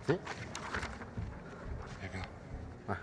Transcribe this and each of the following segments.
¿Sí? Acá. Ah.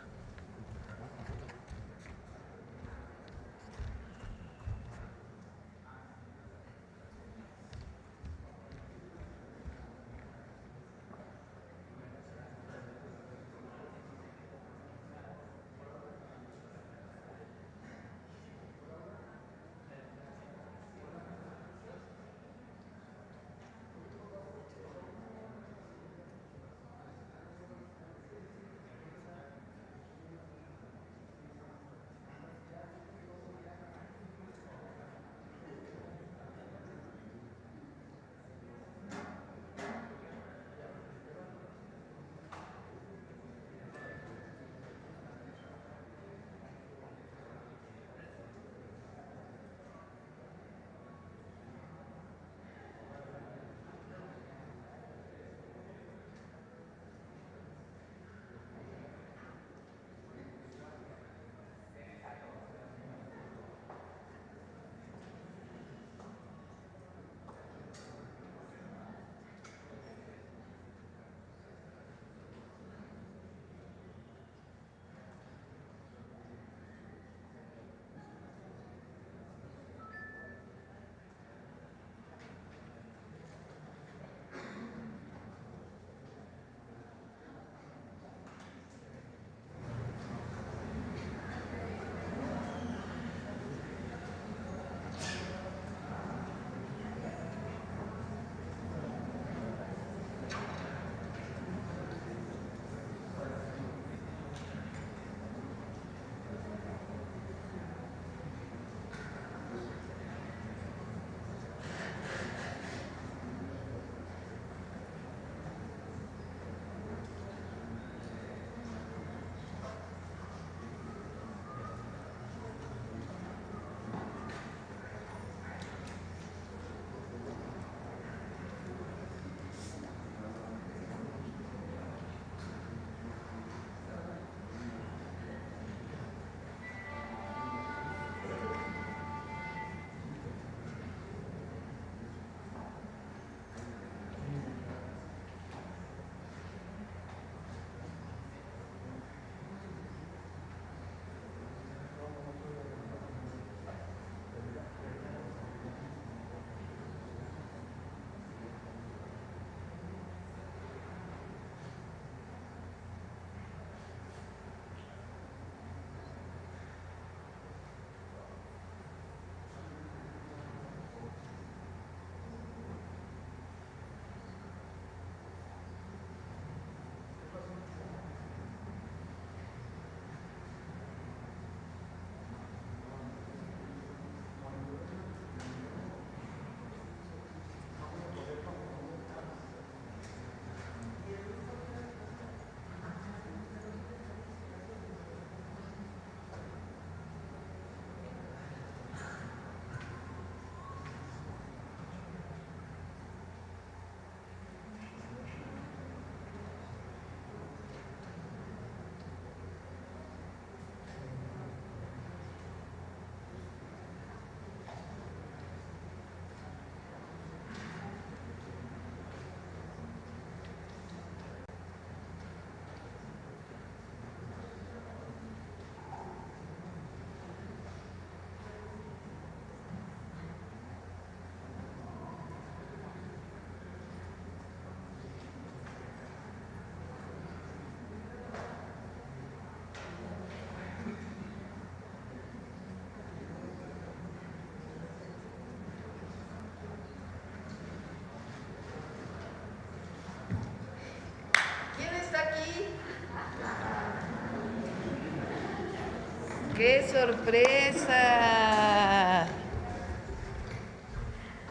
¡Qué sorpresa!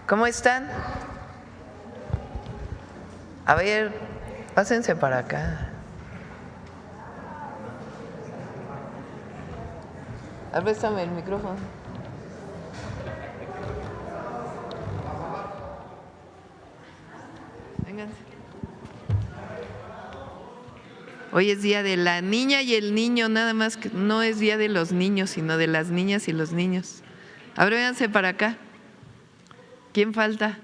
¿Cómo están? A ver, pásense para acá. A ver, préstame el micrófono. Vénganse. Hoy es día de la niña y el niño, nada más que no es día de los niños, sino de las niñas y los niños. A ver, vénganse para acá. ¿Quién falta?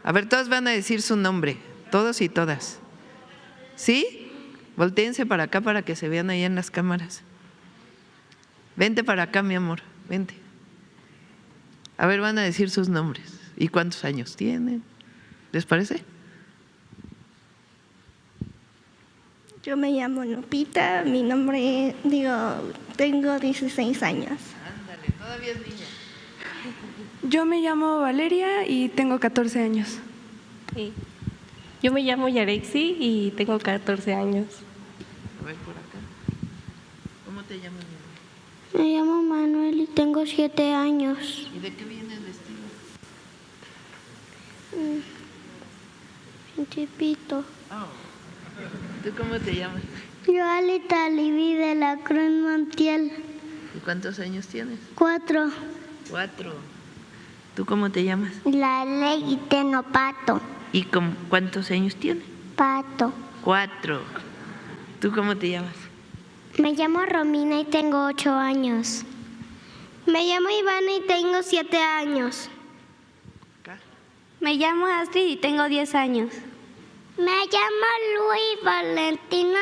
A ver, todos van a decir su nombre, todos y todas. ¿Sí? Voltéense para acá para que se vean allá en las cámaras. Vente para acá, mi amor, vente. A ver, van a decir sus nombres y cuántos años tienen. ¿Les parece? Yo me llamo Lupita, tengo 16 años. Ándale, todavía es niña. Yo me llamo Valeria y tengo 14 años. Sí. Yo me llamo Yarexi y tengo 14 años. A ver, por acá. ¿Cómo te llamas, mi amor? Me llamo Manuel y tengo 7 años. ¿Y de qué vienes vestido? Principito. Oh. ¿Tú cómo te llamas? Yo Alita Libí de la Cruz Montiel. ¿Y cuántos años tienes? 4. 4. ¿Tú cómo te llamas? La Ley Tenopato. ¿Y cuántos años tienes? Pato. 4. ¿Tú cómo te llamas? Me llamo Romina y tengo 8 años. Me llamo Ivana y tengo 7 años. Acá. Me llamo Astrid y tengo 10 años. Me llamo Luis Valentina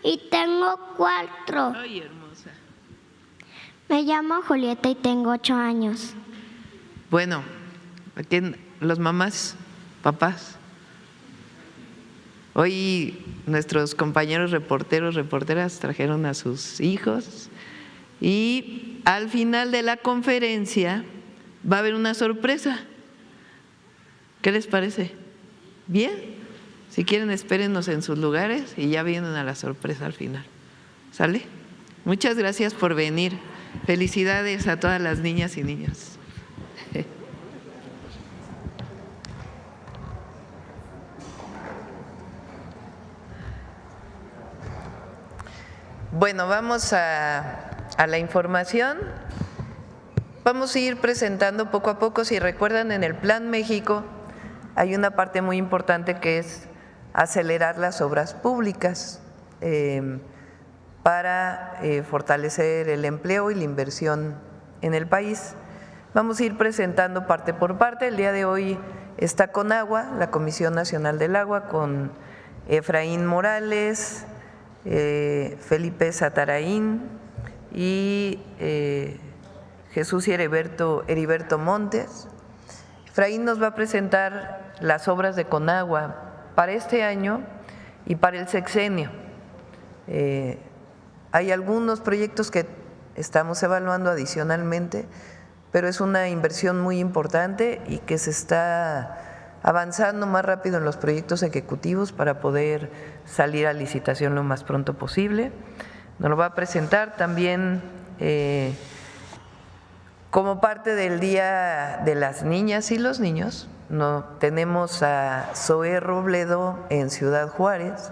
y tengo 4. Ay, hermosa. Me llamo Julieta y tengo 8 años. Bueno, aquí los mamás, papás. Hoy nuestros compañeros reporteros, reporteras trajeron a sus hijos y al final de la conferencia va a haber una sorpresa. ¿Qué les parece? ¿Bien? Si quieren, espérennos en sus lugares y ya vienen a la sorpresa al final. ¿Sale? Muchas gracias por venir. Felicidades a todas las niñas y niños. Bueno, vamos a la información. Vamos a ir presentando poco a poco. Si recuerdan, en el Plan México hay una parte muy importante que es acelerar las obras públicas para fortalecer el empleo y la inversión en el país. Vamos a ir presentando parte por parte. El día de hoy está Conagua, la Comisión Nacional del Agua, con Efraín Morales, Felipe Sataraín y Jesús y Heriberto Montes. Efraín nos va a presentar las obras de Conagua para este año y para el sexenio. Hay algunos proyectos que estamos evaluando adicionalmente, pero es una inversión muy importante y que se está avanzando más rápido en los proyectos ejecutivos para poder salir a licitación lo más pronto posible. Nos lo va a presentar también como parte del Día de las Niñas y los Niños. Tenemos a Zoé Robledo en Ciudad Juárez,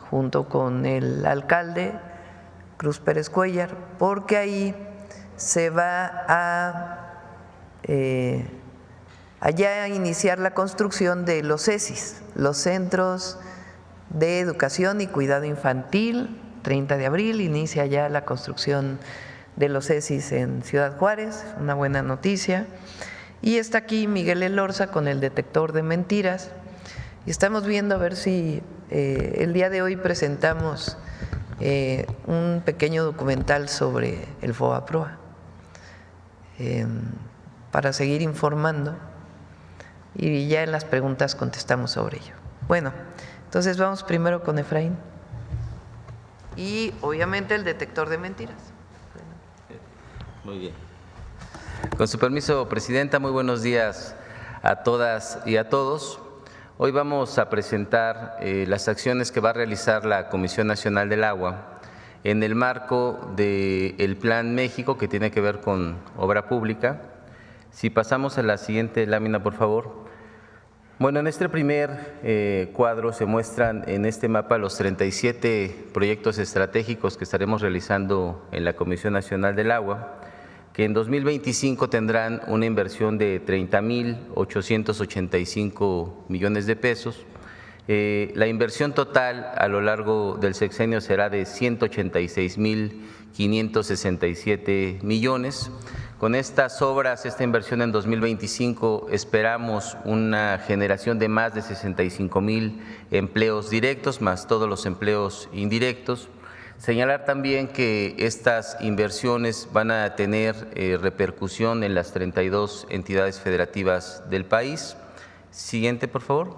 junto con el alcalde Cruz Pérez Cuellar, porque ahí se va allá a iniciar la construcción de los CESIs, los Centros de Educación y Cuidado Infantil. 30 de abril inicia ya la construcción de los CESIs en Ciudad Juárez, una buena noticia. Y está aquí Miguel Elorza con el detector de mentiras. Y estamos viendo a ver si el día de hoy presentamos un pequeño documental sobre el FOBAPROA para seguir informando y ya en las preguntas contestamos sobre ello. Bueno, entonces vamos primero con Efraín y obviamente el detector de mentiras. Muy bien. Con su permiso, Presidenta, muy buenos días a todas y a todos. Hoy vamos a presentar las acciones que va a realizar la Comisión Nacional del Agua en el marco del Plan México, que tiene que ver con obra pública. Si pasamos a la siguiente lámina, por favor. Bueno, en este primer cuadro se muestran en este mapa los 37 proyectos estratégicos que estaremos realizando en la Comisión Nacional del Agua, que en 2025 tendrán una inversión de 30.885 millones de pesos. La inversión total a lo largo del sexenio será de 186.567 millones, Con estas obras, esta inversión en 2025, esperamos una generación de más de 65,000 empleos directos, más todos los empleos indirectos. Señalar también que estas inversiones van a tener repercusión en las 32 entidades federativas del país. Siguiente, por favor.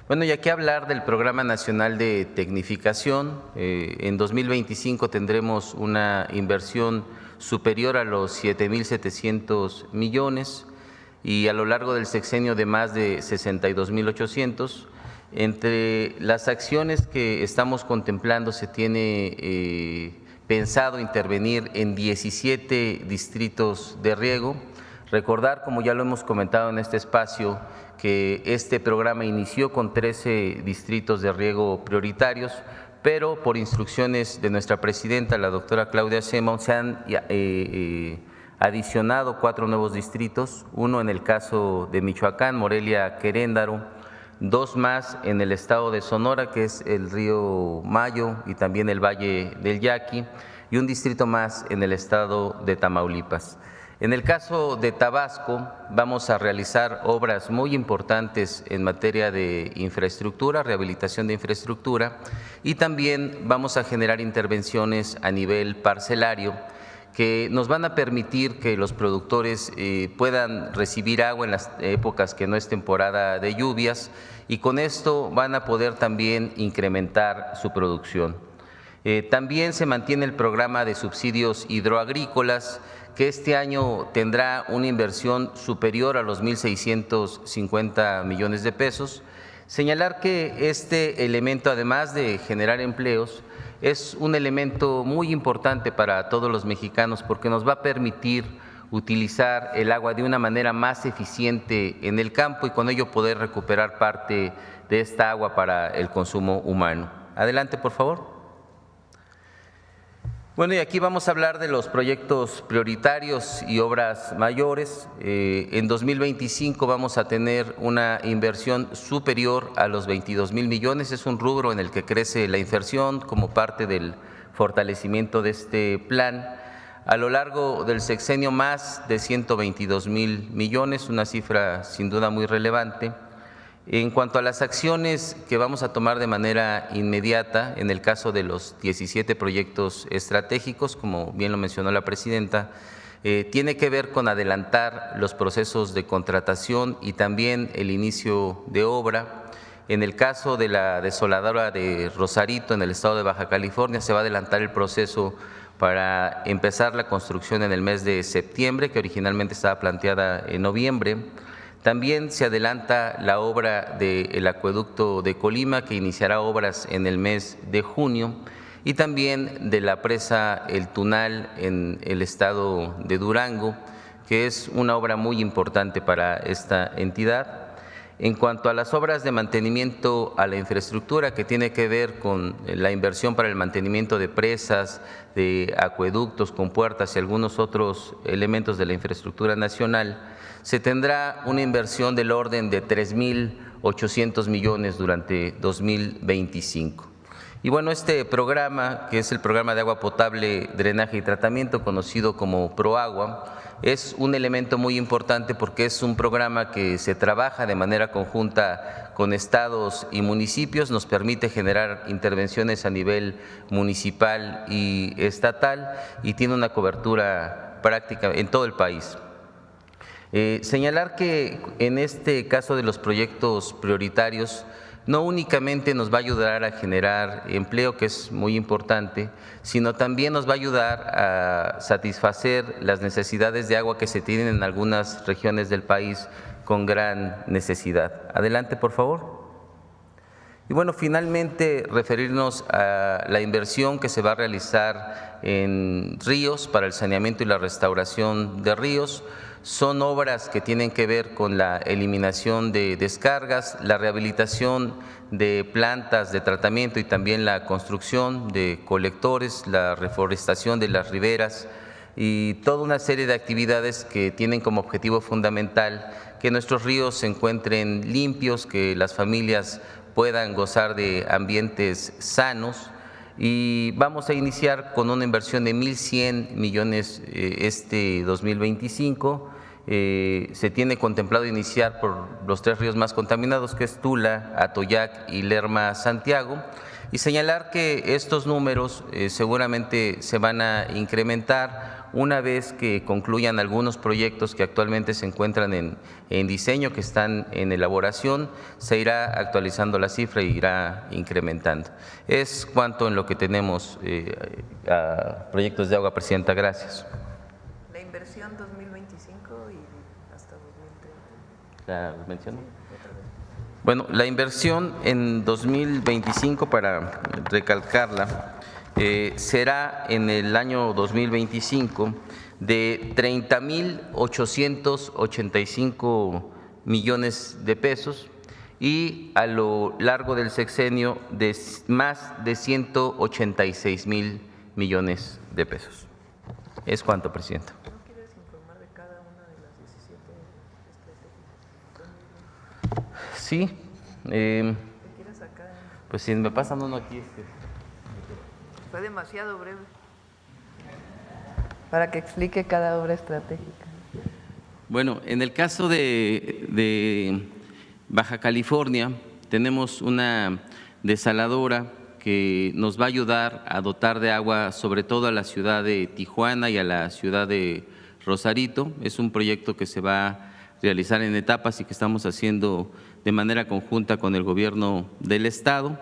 Bueno, y aquí hablar del Programa Nacional de Tecnificación. En 2025 tendremos una inversión superior a los 7,700 millones y a lo largo del sexenio de más de 62,800. Entre las acciones que estamos contemplando se tiene pensado intervenir en 17 distritos de riego. Recordar, como ya lo hemos comentado en este espacio, que este programa inició con 13 distritos de riego prioritarios, pero por instrucciones de nuestra presidenta, la doctora Claudia Sheinbaum, se han adicionado 4 nuevos distritos, uno en el caso de Michoacán, Morelia, Querétaro, 2 más en el estado de Sonora, que es el río Mayo y también el Valle del Yaqui, y un distrito más en el estado de Tamaulipas. En el caso de Tabasco, vamos a realizar obras muy importantes en materia de infraestructura, rehabilitación de infraestructura, y también vamos a generar intervenciones a nivel parcelario que nos van a permitir que los productores puedan recibir agua en las épocas que no es temporada de lluvias, y con esto van a poder también incrementar su producción. También se mantiene el programa de subsidios hidroagrícolas, que este año tendrá una inversión superior a los 1,650 millones de pesos. Señalar que este elemento, además de generar empleos, es un elemento muy importante para todos los mexicanos porque nos va a permitir utilizar el agua de una manera más eficiente en el campo y con ello poder recuperar parte de esta agua para el consumo humano. Adelante, por favor. Bueno, y aquí vamos a hablar de los proyectos prioritarios y obras mayores. En 2025 vamos a tener una inversión superior a los 22,000 millones. Es un rubro en el que crece la inversión como parte del fortalecimiento de este plan. A lo largo del sexenio, más de 122,000 millones, una cifra sin duda muy relevante. En cuanto a las acciones que vamos a tomar de manera inmediata, en el caso de los 17 proyectos estratégicos, como bien lo mencionó la presidenta, tiene que ver con adelantar los procesos de contratación y también el inicio de obra. En el caso de la desaladora de Rosarito, en el estado de Baja California, se va a adelantar el proceso para empezar la construcción en el mes de septiembre, que originalmente estaba planteada en noviembre. También se adelanta la obra del acueducto de Colima, que iniciará obras en el mes de junio, y también de la presa El Tunal en el estado de Durango, que es una obra muy importante para esta entidad. En cuanto a las obras de mantenimiento a la infraestructura, que tiene que ver con la inversión para el mantenimiento de presas, de acueductos, compuertas y algunos otros elementos de la infraestructura nacional, se tendrá una inversión del orden de 3,800 millones durante 2025. Y bueno, este programa, que es el programa de agua potable, drenaje y tratamiento, conocido como ProAgua, es un elemento muy importante porque es un programa que se trabaja de manera conjunta con estados y municipios, nos permite generar intervenciones a nivel municipal y estatal y tiene una cobertura práctica en todo el país. Señalar que en este caso de los proyectos prioritarios, no únicamente nos va a ayudar a generar empleo, que es muy importante, sino también nos va a ayudar a satisfacer las necesidades de agua que se tienen en algunas regiones del país con gran necesidad. Adelante, por favor. Y bueno, finalmente referirnos a la inversión que se va a realizar en ríos para el saneamiento y la restauración de ríos. Son obras que tienen que ver con la eliminación de descargas, la rehabilitación de plantas de tratamiento y también la construcción de colectores, la reforestación de las riberas y toda una serie de actividades que tienen como objetivo fundamental que nuestros ríos se encuentren limpios, que las familias puedan gozar de ambientes sanos. y vamos a iniciar con una inversión de 1.100 millones este 2025. Se tiene contemplado iniciar por los 3 ríos más contaminados, que es Tula, Atoyac y Lerma Santiago, y señalar que estos números seguramente se van a incrementar una vez que concluyan algunos proyectos que actualmente se encuentran en diseño, que están en elaboración. Se irá actualizando la cifra y irá incrementando. Es cuanto en lo que tenemos a proyectos de agua, Presidenta. Gracias. La inversión 2025 y hasta 2030. ¿La menciono? Bueno, la inversión en 2025, para recalcarla, será en el año 2025 de 30.885 millones de pesos y a lo largo del sexenio de más de 186.000 millones de pesos. Es cuanto, Presidenta. ¿No quieres informar de cada una de las 17 estrategias? Sí. ¿Te quieres sacar? Pues si me pasan uno aquí. Fue demasiado breve para que explique cada obra estratégica. Bueno, en el caso de Baja California, tenemos una desaladora que nos va a ayudar a dotar de agua sobre todo a la ciudad de Tijuana y a la ciudad de Rosarito. Es un proyecto que se va a realizar en etapas y que estamos haciendo de manera conjunta con el gobierno del estado.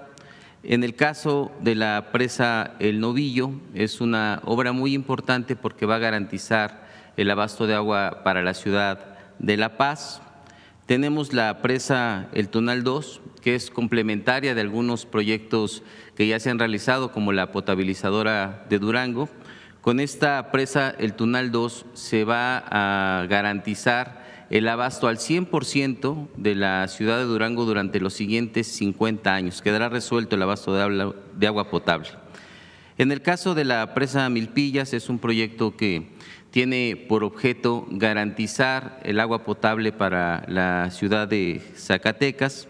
En el caso de la presa El Novillo, es una obra muy importante porque va a garantizar el abasto de agua para la ciudad de La Paz. Tenemos la presa El Tunal 2, que es complementaria de algunos proyectos que ya se han realizado, como la potabilizadora de Durango. Con esta presa El Tunal 2 se va a garantizar el abasto al 100% de la ciudad de Durango durante los siguientes 50 años. Quedará resuelto el abasto de agua potable. En el caso de la presa Milpillas, es un proyecto que tiene por objeto garantizar el agua potable para la ciudad de Zacatecas.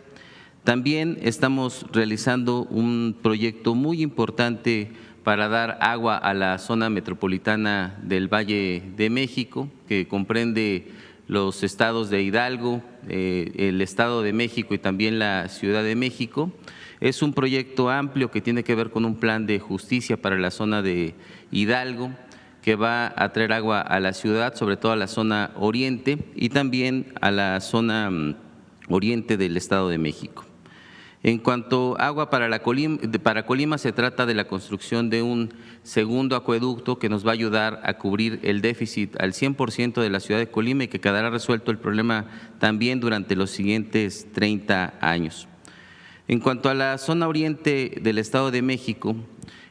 También estamos realizando un proyecto muy importante para dar agua a la zona metropolitana del Valle de México, que comprende los estados de Hidalgo, el Estado de México y también la Ciudad de México. Es un proyecto amplio que tiene que ver con un plan de justicia para la zona de Hidalgo, que va a traer agua a la ciudad, sobre todo a la zona oriente y también a la zona oriente del Estado de México. En cuanto a agua para Colima, se trata de la construcción de un segundo acueducto que nos va a ayudar a cubrir el déficit al 100% de la ciudad de Colima y que quedará resuelto el problema también durante los siguientes 30 años. En cuanto a la zona oriente del Estado de México,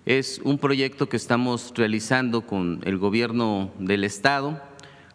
es un proyecto que estamos realizando con el gobierno del Estado,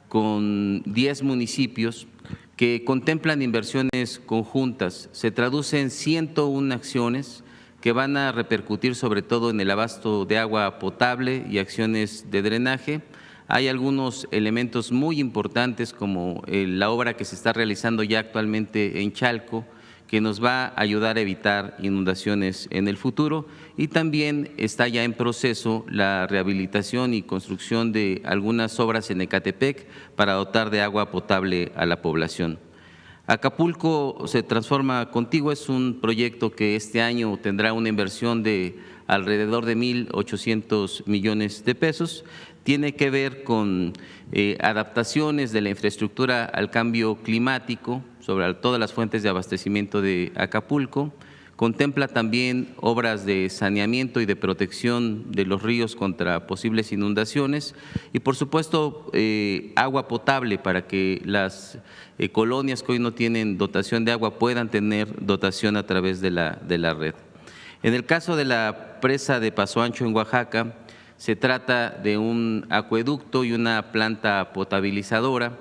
con 10 municipios, que contemplan inversiones conjuntas. Se traduce en 101 acciones que van a repercutir sobre todo en el abasto de agua potable y acciones de drenaje. Hay algunos elementos muy importantes como la obra que se está realizando ya actualmente en Chalco, que nos va a ayudar a evitar inundaciones en el futuro, y también está ya en proceso la rehabilitación y construcción de algunas obras en Ecatepec para dotar de agua potable a la población. Acapulco se transforma contigo es un proyecto que este año tendrá una inversión de alrededor de 1.800 millones de pesos. Tiene que ver con adaptaciones de la infraestructura al cambio climático sobre todas las fuentes de abastecimiento de Acapulco. Contempla también obras de saneamiento y de protección de los ríos contra posibles inundaciones y, por supuesto, agua potable para que las colonias que hoy no tienen dotación de agua puedan tener dotación a través de la red. En el caso de la presa de Paso Ancho en Oaxaca, se trata de un acueducto y una planta potabilizadora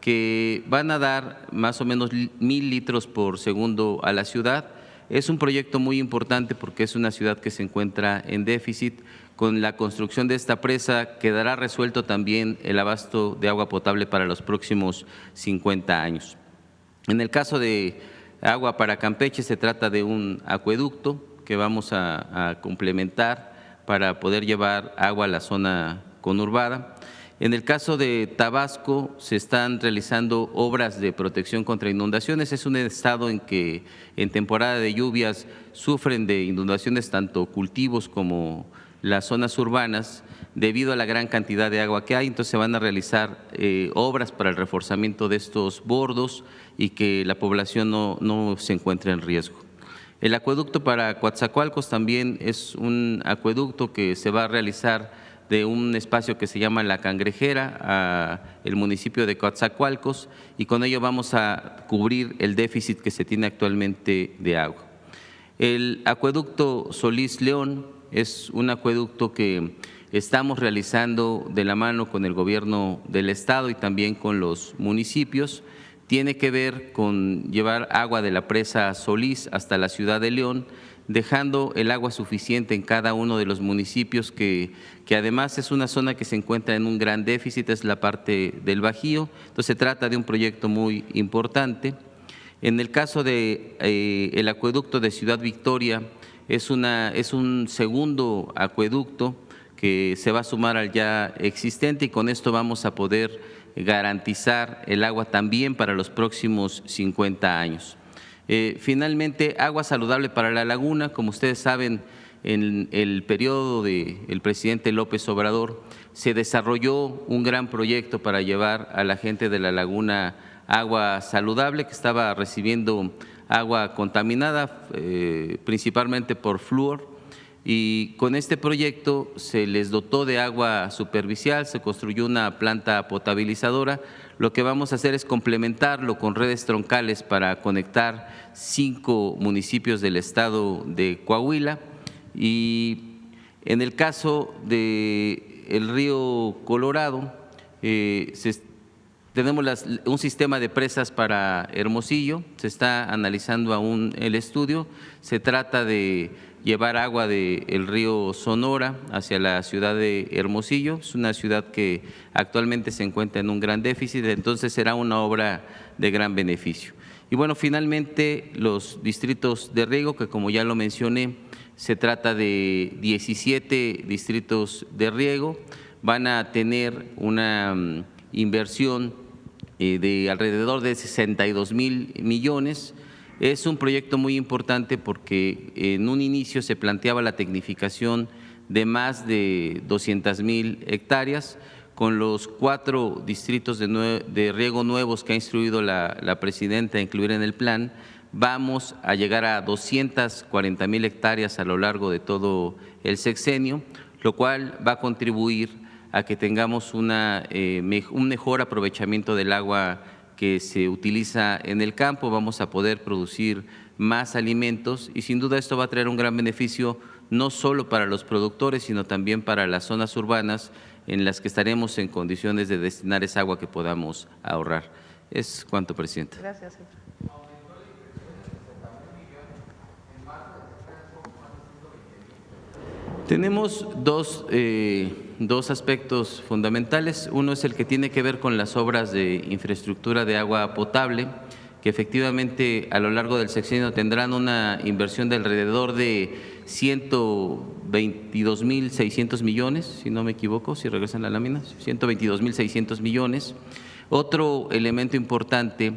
que van a dar más o menos 1.000 litros por segundo a la ciudad. Es un proyecto muy importante porque es una ciudad que se encuentra en déficit. Con la construcción de esta presa quedará resuelto también el abasto de agua potable para los próximos 50 años. En el caso de agua para Campeche, se trata de un acueducto que vamos a complementar para poder llevar agua a la zona conurbada. En el caso de Tabasco se están realizando obras de protección contra inundaciones. Es un estado en que en temporada de lluvias sufren de inundaciones tanto cultivos como las zonas urbanas debido a la gran cantidad de agua que hay. Entonces se van a realizar obras para el reforzamiento de estos bordos y que la población no se encuentre en riesgo. El acueducto para Coatzacoalcos también es un acueducto que se va a realizar de un espacio que se llama La Cangrejera a el municipio de Coatzacoalcos, y con ello vamos a cubrir el déficit que se tiene actualmente de agua. El acueducto Solís León es un acueducto que estamos realizando de la mano con el gobierno del estado y también con los municipios. Tiene que ver con llevar agua de la presa Solís hasta la ciudad de León, dejando el agua suficiente en cada uno de los municipios que además es una zona que se encuentra en un gran déficit, es la parte del Bajío. Entonces se trata de un proyecto muy importante. En el caso de el acueducto de Ciudad Victoria, es un segundo acueducto que se va a sumar al ya existente, y con esto vamos a poder garantizar el agua también para los próximos 50 años. Finalmente, agua saludable para la laguna. Como ustedes saben, en el periodo del presidente López Obrador se desarrolló un gran proyecto para llevar a la gente de la laguna agua saludable, que estaba recibiendo agua contaminada principalmente por flúor, y con este proyecto se les dotó de agua superficial, se construyó una planta potabilizadora. Lo que vamos a hacer es complementarlo con redes troncales para conectar 5 municipios del estado de Coahuila. Y en el caso del río Colorado, tenemos un sistema de presas para Hermosillo, se está analizando aún el estudio. Se trata de llevar agua del río Sonora hacia la ciudad de Hermosillo. Es una ciudad que actualmente se encuentra en un gran déficit, entonces será una obra de gran beneficio. Y bueno, finalmente los distritos de riego, que como ya lo mencioné, se trata de 17 distritos de riego, van a tener una inversión de alrededor de 62,000 millones. Es un proyecto muy importante porque en un inicio se planteaba la tecnificación de más de 200,000 hectáreas. Con los 4 distritos de riego nuevos que ha instruido la presidenta a incluir en el plan, vamos a llegar a 240,000 hectáreas a lo largo de todo el sexenio, lo cual va a contribuir a que tengamos un mejor aprovechamiento del agua que se utiliza en el campo. Vamos a poder producir más alimentos y sin duda esto va a traer un gran beneficio no solo para los productores, sino también para las zonas urbanas en las que estaremos en condiciones de destinar esa agua que podamos ahorrar. Es cuanto, presidente. Gracias. Tenemos dos aspectos fundamentales. Uno es el que tiene que ver con las obras de infraestructura de agua potable, que efectivamente a lo largo del sexenio tendrán una inversión de alrededor de 122,600 millones, si no me equivoco, si regresan la lámina, 122,600 millones. Otro elemento importante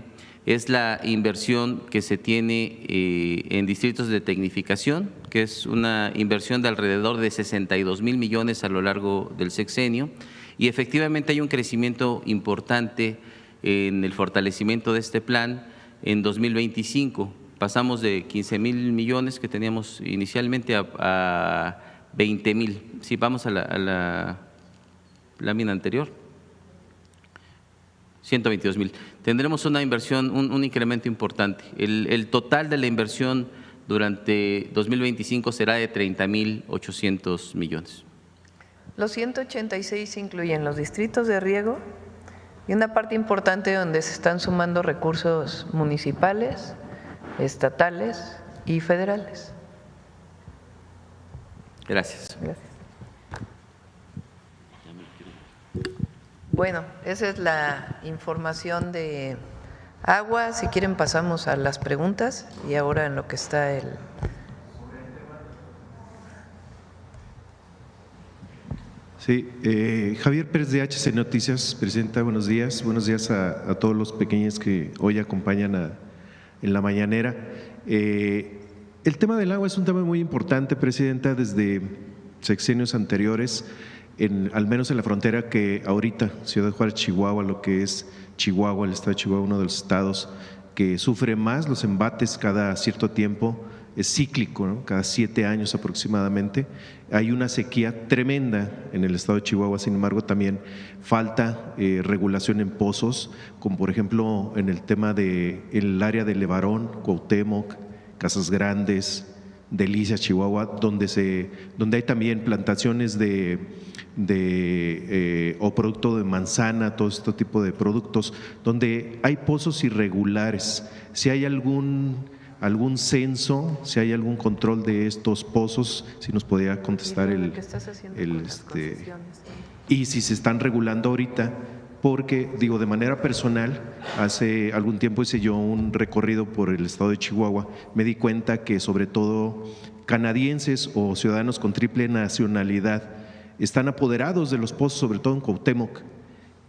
es la inversión que se tiene en distritos de tecnificación, que es una inversión de alrededor de 62,000 millones a lo largo del sexenio, y efectivamente hay un crecimiento importante en el fortalecimiento de este plan. En 2025 pasamos de 15,000 millones que teníamos inicialmente a 20,000. Si vamos a la lámina anterior, 122,000. Tendremos una inversión, un incremento importante. El total de la inversión durante 2025 será de 30,800 millones. Los 186 incluyen los distritos de riego y una parte importante donde se están sumando recursos municipales, estatales y federales. Gracias. Gracias. Bueno, esa es la información de agua. Si quieren pasamos a las preguntas y ahora en lo que está Sí, Javier Pérez de HC Noticias, Presidenta, buenos días. Buenos días a todos los pequeños que hoy acompañan en la mañanera. El tema del agua es un tema muy importante, Presidenta, desde sexenios anteriores, al menos en la frontera que ahorita, Ciudad Juárez, Chihuahua, lo que es Chihuahua, el estado de Chihuahua, uno de los estados que sufre más los embates cada cierto tiempo, es cíclico, ¿no? Cada 7 años aproximadamente. Hay una sequía tremenda en el estado de Chihuahua, sin embargo también falta regulación en pozos, como por ejemplo en el tema el área de Levarón, Cuauhtémoc, Casas Grandes, Delicias, Chihuahua, donde hay también plantaciones o producto de manzana, todo este tipo de productos, donde hay pozos irregulares. Si hay algún censo, si hay algún control de estos pozos, si nos podría contestar y si se están regulando ahorita, porque digo, de manera personal, hace algún tiempo hice yo un recorrido por el estado de Chihuahua, me di cuenta que sobre todo canadienses o ciudadanos con triple nacionalidad están apoderados de los pozos, sobre todo en Cuauhtémoc,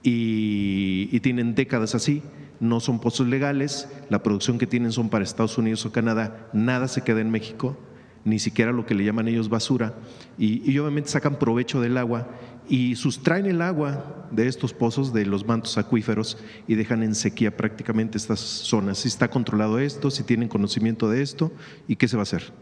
y tienen décadas así. No son pozos legales, la producción que tienen son para Estados Unidos o Canadá, nada se queda en México, ni siquiera lo que le llaman ellos basura, y obviamente sacan provecho del agua y sustraen el agua de estos pozos, de los mantos acuíferos, y dejan en sequía prácticamente estas zonas. ¿Si está controlado esto? ¿Si tienen conocimiento de esto? ¿Y qué se va a hacer?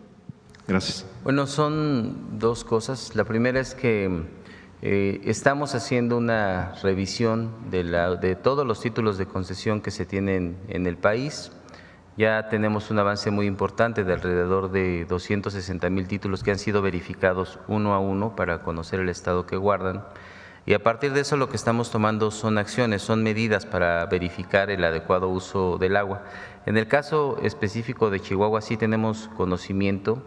Gracias. Bueno, son dos cosas. La primera es que estamos haciendo una revisión de todos los títulos de concesión que se tienen en el país. Ya tenemos un avance muy importante de alrededor de 260,000 títulos que han sido verificados uno a uno para conocer el estado que guardan. Y a partir de eso lo que estamos tomando son acciones, son medidas para verificar el adecuado uso del agua. En el caso específico de Chihuahua sí tenemos conocimiento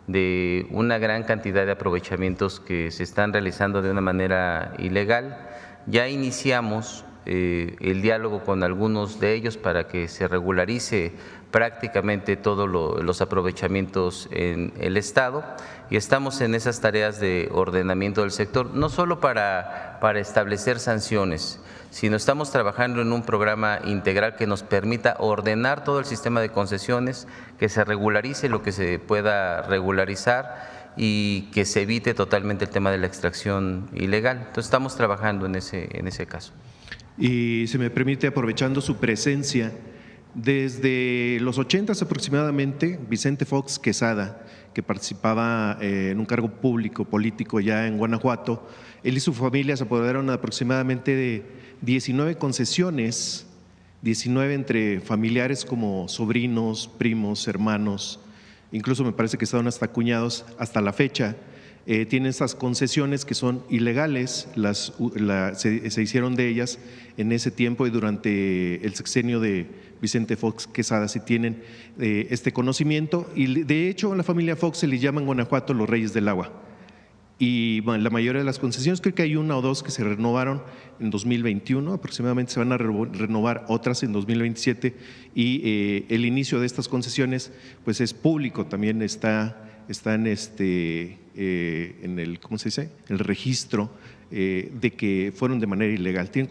de una gran cantidad de aprovechamientos que se están realizando de una manera ilegal. Ya iniciamos el diálogo con algunos de ellos para que se regularice prácticamente todos los aprovechamientos en el estado, y estamos en esas tareas de ordenamiento del sector, no solo para establecer sanciones, sino estamos trabajando en un programa integral que nos permita ordenar todo el sistema de concesiones, que se regularice lo que se pueda regularizar y que se evite totalmente el tema de la extracción ilegal. Entonces estamos trabajando en ese caso. Y se me permite, aprovechando su presencia, desde los 80s aproximadamente, Vicente Fox Quesada, que participaba en un cargo público, político ya en Guanajuato, él y su familia se apoderaron aproximadamente de 19 concesiones, 19 entre familiares como sobrinos, primos, hermanos, incluso me parece que estaban hasta cuñados hasta la fecha. Tienen estas concesiones que son ilegales, se hicieron de ellas en ese tiempo y durante el sexenio de Vicente Fox Quesada, si tienen este conocimiento, y de hecho a la familia Fox se les llama en Guanajuato los Reyes del Agua. Y bueno, la mayoría de las concesiones, creo que hay una o dos que se renovaron en 2021, aproximadamente se van a renovar otras en 2027, y el inicio de estas concesiones pues es público, también está en el, ¿cómo se dice?, el registro de que fueron de manera ilegal. Tienen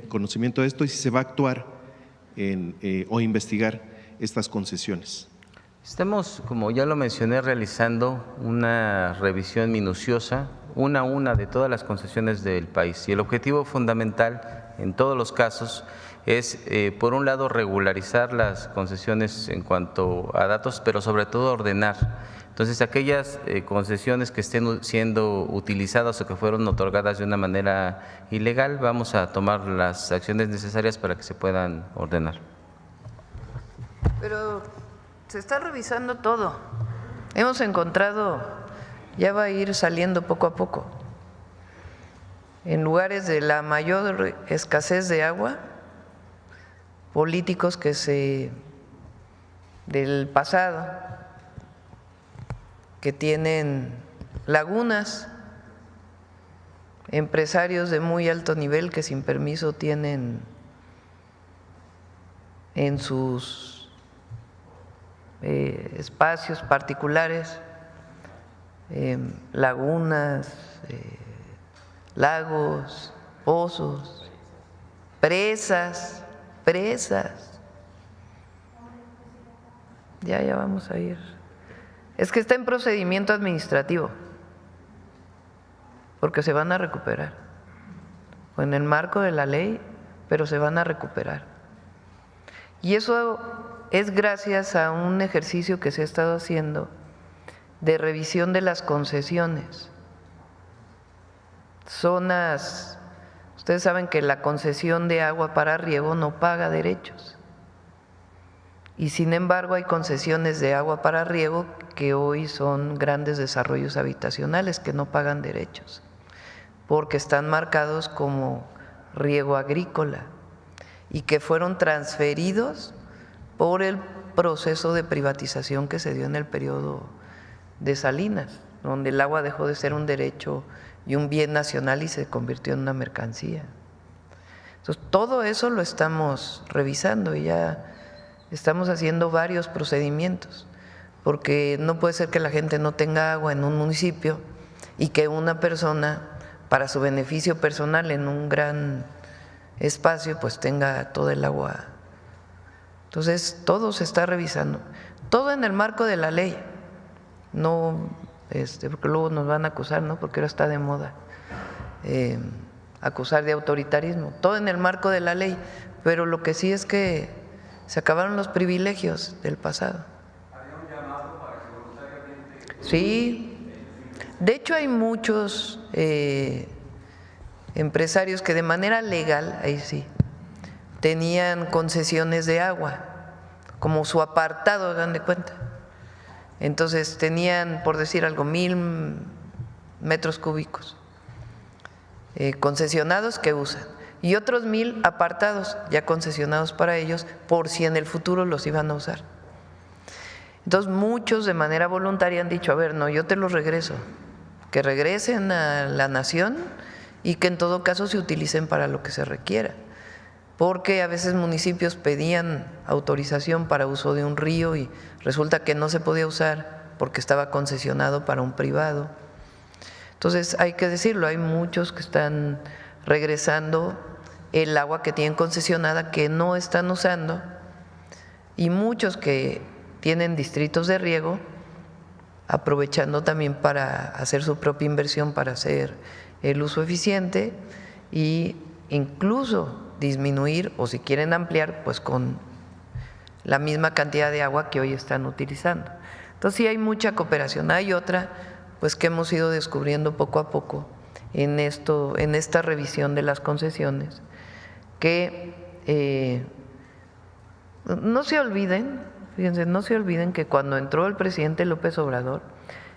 conocimiento de esto y si se va a actuar o investigar estas concesiones. Estamos, como ya lo mencioné, realizando una revisión minuciosa, una a una, de todas las concesiones del país. Y el objetivo fundamental en todos los casos es, por un lado, regularizar las concesiones en cuanto a datos, pero sobre todo ordenar. Entonces, aquellas concesiones que estén siendo utilizadas o que fueron otorgadas de una manera ilegal, vamos a tomar las acciones necesarias para que se puedan ordenar. Pero se está revisando todo. Hemos encontrado, ya va a ir saliendo poco a poco, en lugares de la mayor escasez de agua, políticos del pasado, que tienen lagunas, empresarios de muy alto nivel que sin permiso tienen en sus espacios particulares lagunas, lagos, pozos, presas. Ya vamos a ir. Es que está en procedimiento administrativo, porque se van a recuperar, o en el marco de la ley, pero se van a recuperar. Y eso es gracias a un ejercicio que se ha estado haciendo de revisión de las concesiones. Zonas, ustedes saben que la concesión de agua para riego no paga derechos. Y sin embargo hay concesiones de agua para riego que hoy son grandes desarrollos habitacionales que no pagan derechos, porque están marcados como riego agrícola y que fueron transferidos por el proceso de privatización que se dio en el periodo de Salinas, donde el agua dejó de ser un derecho y un bien nacional y se convirtió en una mercancía. Entonces, todo eso lo estamos revisando y ya estamos haciendo varios procedimientos, porque no puede ser que la gente no tenga agua en un municipio y que una persona, para su beneficio personal en un gran espacio, pues tenga todo el agua. Entonces, todo se está revisando, todo en el marco de la ley, no porque luego nos van a acusar, ¿no? Porque ahora está de moda acusar de autoritarismo, todo en el marco de la ley, pero lo que sí es que se acabaron los privilegios del pasado. ¿Había un llamado para que voluntariamente? Sí, de hecho hay muchos empresarios que de manera legal, ahí sí, tenían concesiones de agua, como su apartado, dan de cuenta. Entonces tenían, por decir algo, 1000 metros cúbicos concesionados que usan, y otros 1000 apartados ya concesionados para ellos por si en el futuro los iban a usar. Entonces muchos de manera voluntaria han dicho, a ver, no, yo te los regreso, que regresen a la nación y que en todo caso se utilicen para lo que se requiera, porque a veces municipios pedían autorización para uso de un río y resulta que no se podía usar porque estaba concesionado para un privado. Entonces hay que decirlo, hay muchos que están regresando el agua que tienen concesionada que no están usando, y muchos que tienen distritos de riego aprovechando también para hacer su propia inversión para hacer el uso eficiente e incluso disminuir, o si quieren ampliar, pues con la misma cantidad de agua que hoy están utilizando. Entonces sí hay mucha cooperación. Hay otra pues que hemos ido descubriendo poco a poco en esta revisión de las concesiones, que no se olviden, fíjense, no se olviden que cuando entró el presidente López Obrador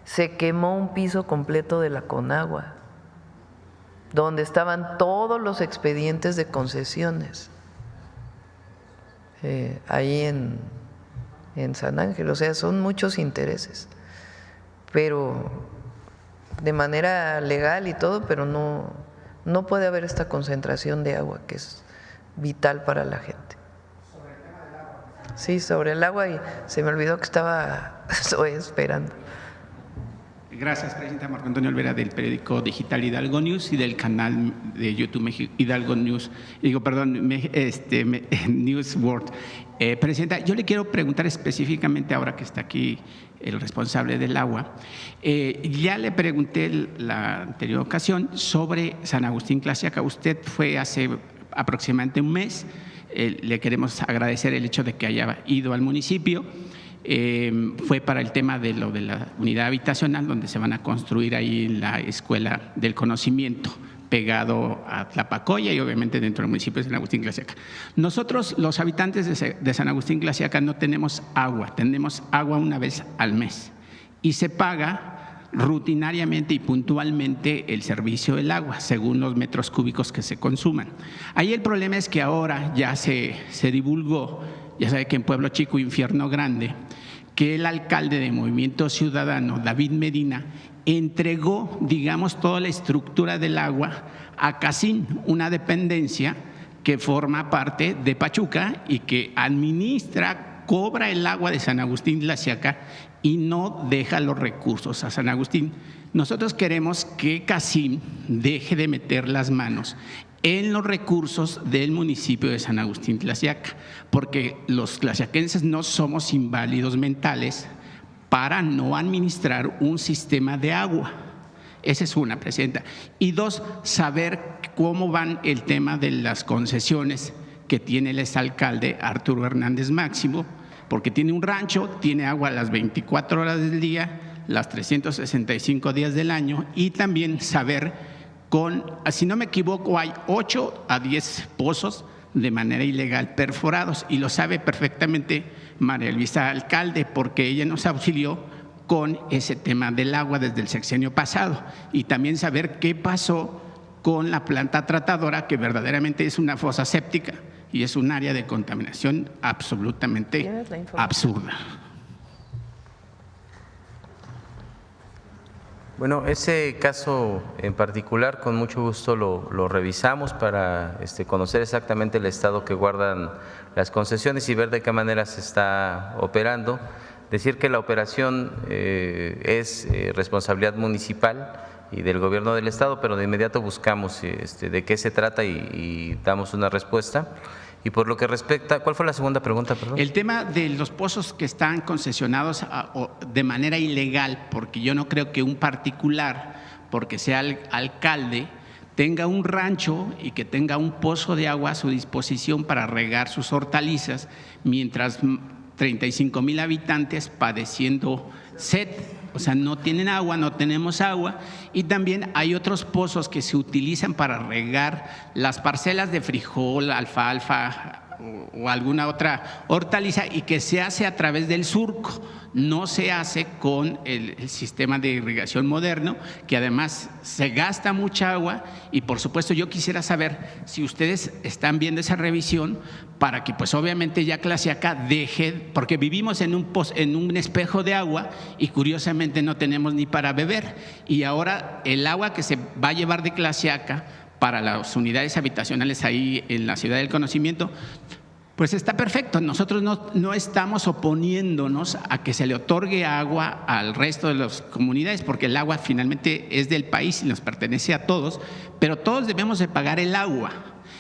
se quemó un piso completo de la Conagua, donde estaban todos los expedientes de concesiones, ahí en San Ángel. O sea, son muchos intereses, pero de manera legal y todo, pero no puede haber esta concentración de agua que es vital para la gente. ¿Sobre el tema del agua? Sí, sobre el agua, y se me olvidó que estaba esperando. Gracias, presidenta. Marco Antonio Olvera, del periódico digital Hidalgo News y del canal de YouTube Hidalgo News, News World. Presidenta, yo le quiero preguntar específicamente, ahora que está aquí el responsable del agua, ya le pregunté la anterior ocasión sobre San Agustín Tlaxiaca. Usted fue hace aproximadamente un mes, le queremos agradecer el hecho de que haya ido al municipio. Fue para el tema de lo de la unidad habitacional, donde se van a construir ahí la Escuela del Conocimiento, pegado a Tlapacoya y obviamente dentro del municipio de San Agustín Tlaxiaca. Nosotros, los habitantes de San Agustín Tlaxiaca, no tenemos agua una vez al mes y se paga rutinariamente y puntualmente el servicio del agua según los metros cúbicos que se consuman. Ahí el problema es que ahora ya se divulgó, ya sabe que en Pueblo Chico, Infierno Grande, que el alcalde de Movimiento Ciudadano, David Medina, entregó, digamos, toda la estructura del agua a Casín, una dependencia que forma parte de Pachuca y que administra, cobra el agua de San Agustín Tlaxiaca y no deja los recursos a San Agustín. Nosotros queremos que CACIM deje de meter las manos en los recursos del municipio de San Agustín Tlaxiaca, porque los tlaxiaquenses no somos inválidos mentales para no administrar un sistema de agua. Esa es una, Presidenta. Y dos, saber cómo van el tema de las concesiones que tiene el exalcalde Arturo Hernández Máximo, porque tiene un rancho, tiene agua las 24 horas del día, las 365 días del año, y también saber si no me equivoco, hay 8 a 10 pozos de manera ilegal perforados, y lo sabe perfectamente María Luisa Alcalde, porque ella nos auxilió con ese tema del agua desde el sexenio pasado, y también saber qué pasó con la planta tratadora, que verdaderamente es una fosa séptica y es un área de contaminación absolutamente absurda. Bueno, ese caso en particular con mucho gusto lo revisamos para conocer exactamente el estado que guardan las concesiones y ver de qué manera se está operando. Decir que la operación es responsabilidad municipal y del gobierno del estado, pero de inmediato buscamos de qué se trata y damos una respuesta. Y por lo que respecta, ¿cuál fue la segunda pregunta, perdón? El tema de los pozos que están concesionados de manera ilegal, porque yo no creo que un particular, porque sea el alcalde, tenga un rancho y que tenga un pozo de agua a su disposición para regar sus hortalizas, mientras 35,000 habitantes padeciendo sed. O sea, no tienen agua, no tenemos agua, y también hay otros pozos que se utilizan para regar las parcelas de frijol, alfalfa o alguna otra hortaliza, y que se hace a través del surco, no se hace con el sistema de irrigación moderno, que además se gasta mucha agua. Y por supuesto yo quisiera saber si ustedes están viendo esa revisión para que pues obviamente ya Tlaxiaca deje, porque vivimos en un espejo de agua y curiosamente no tenemos ni para beber, y ahora el agua que se va a llevar de Tlaxiaca para las unidades habitacionales ahí en la Ciudad del Conocimiento, pues está perfecto. Nosotros no estamos oponiéndonos a que se le otorgue agua al resto de las comunidades, porque el agua finalmente es del país y nos pertenece a todos, pero todos debemos de pagar el agua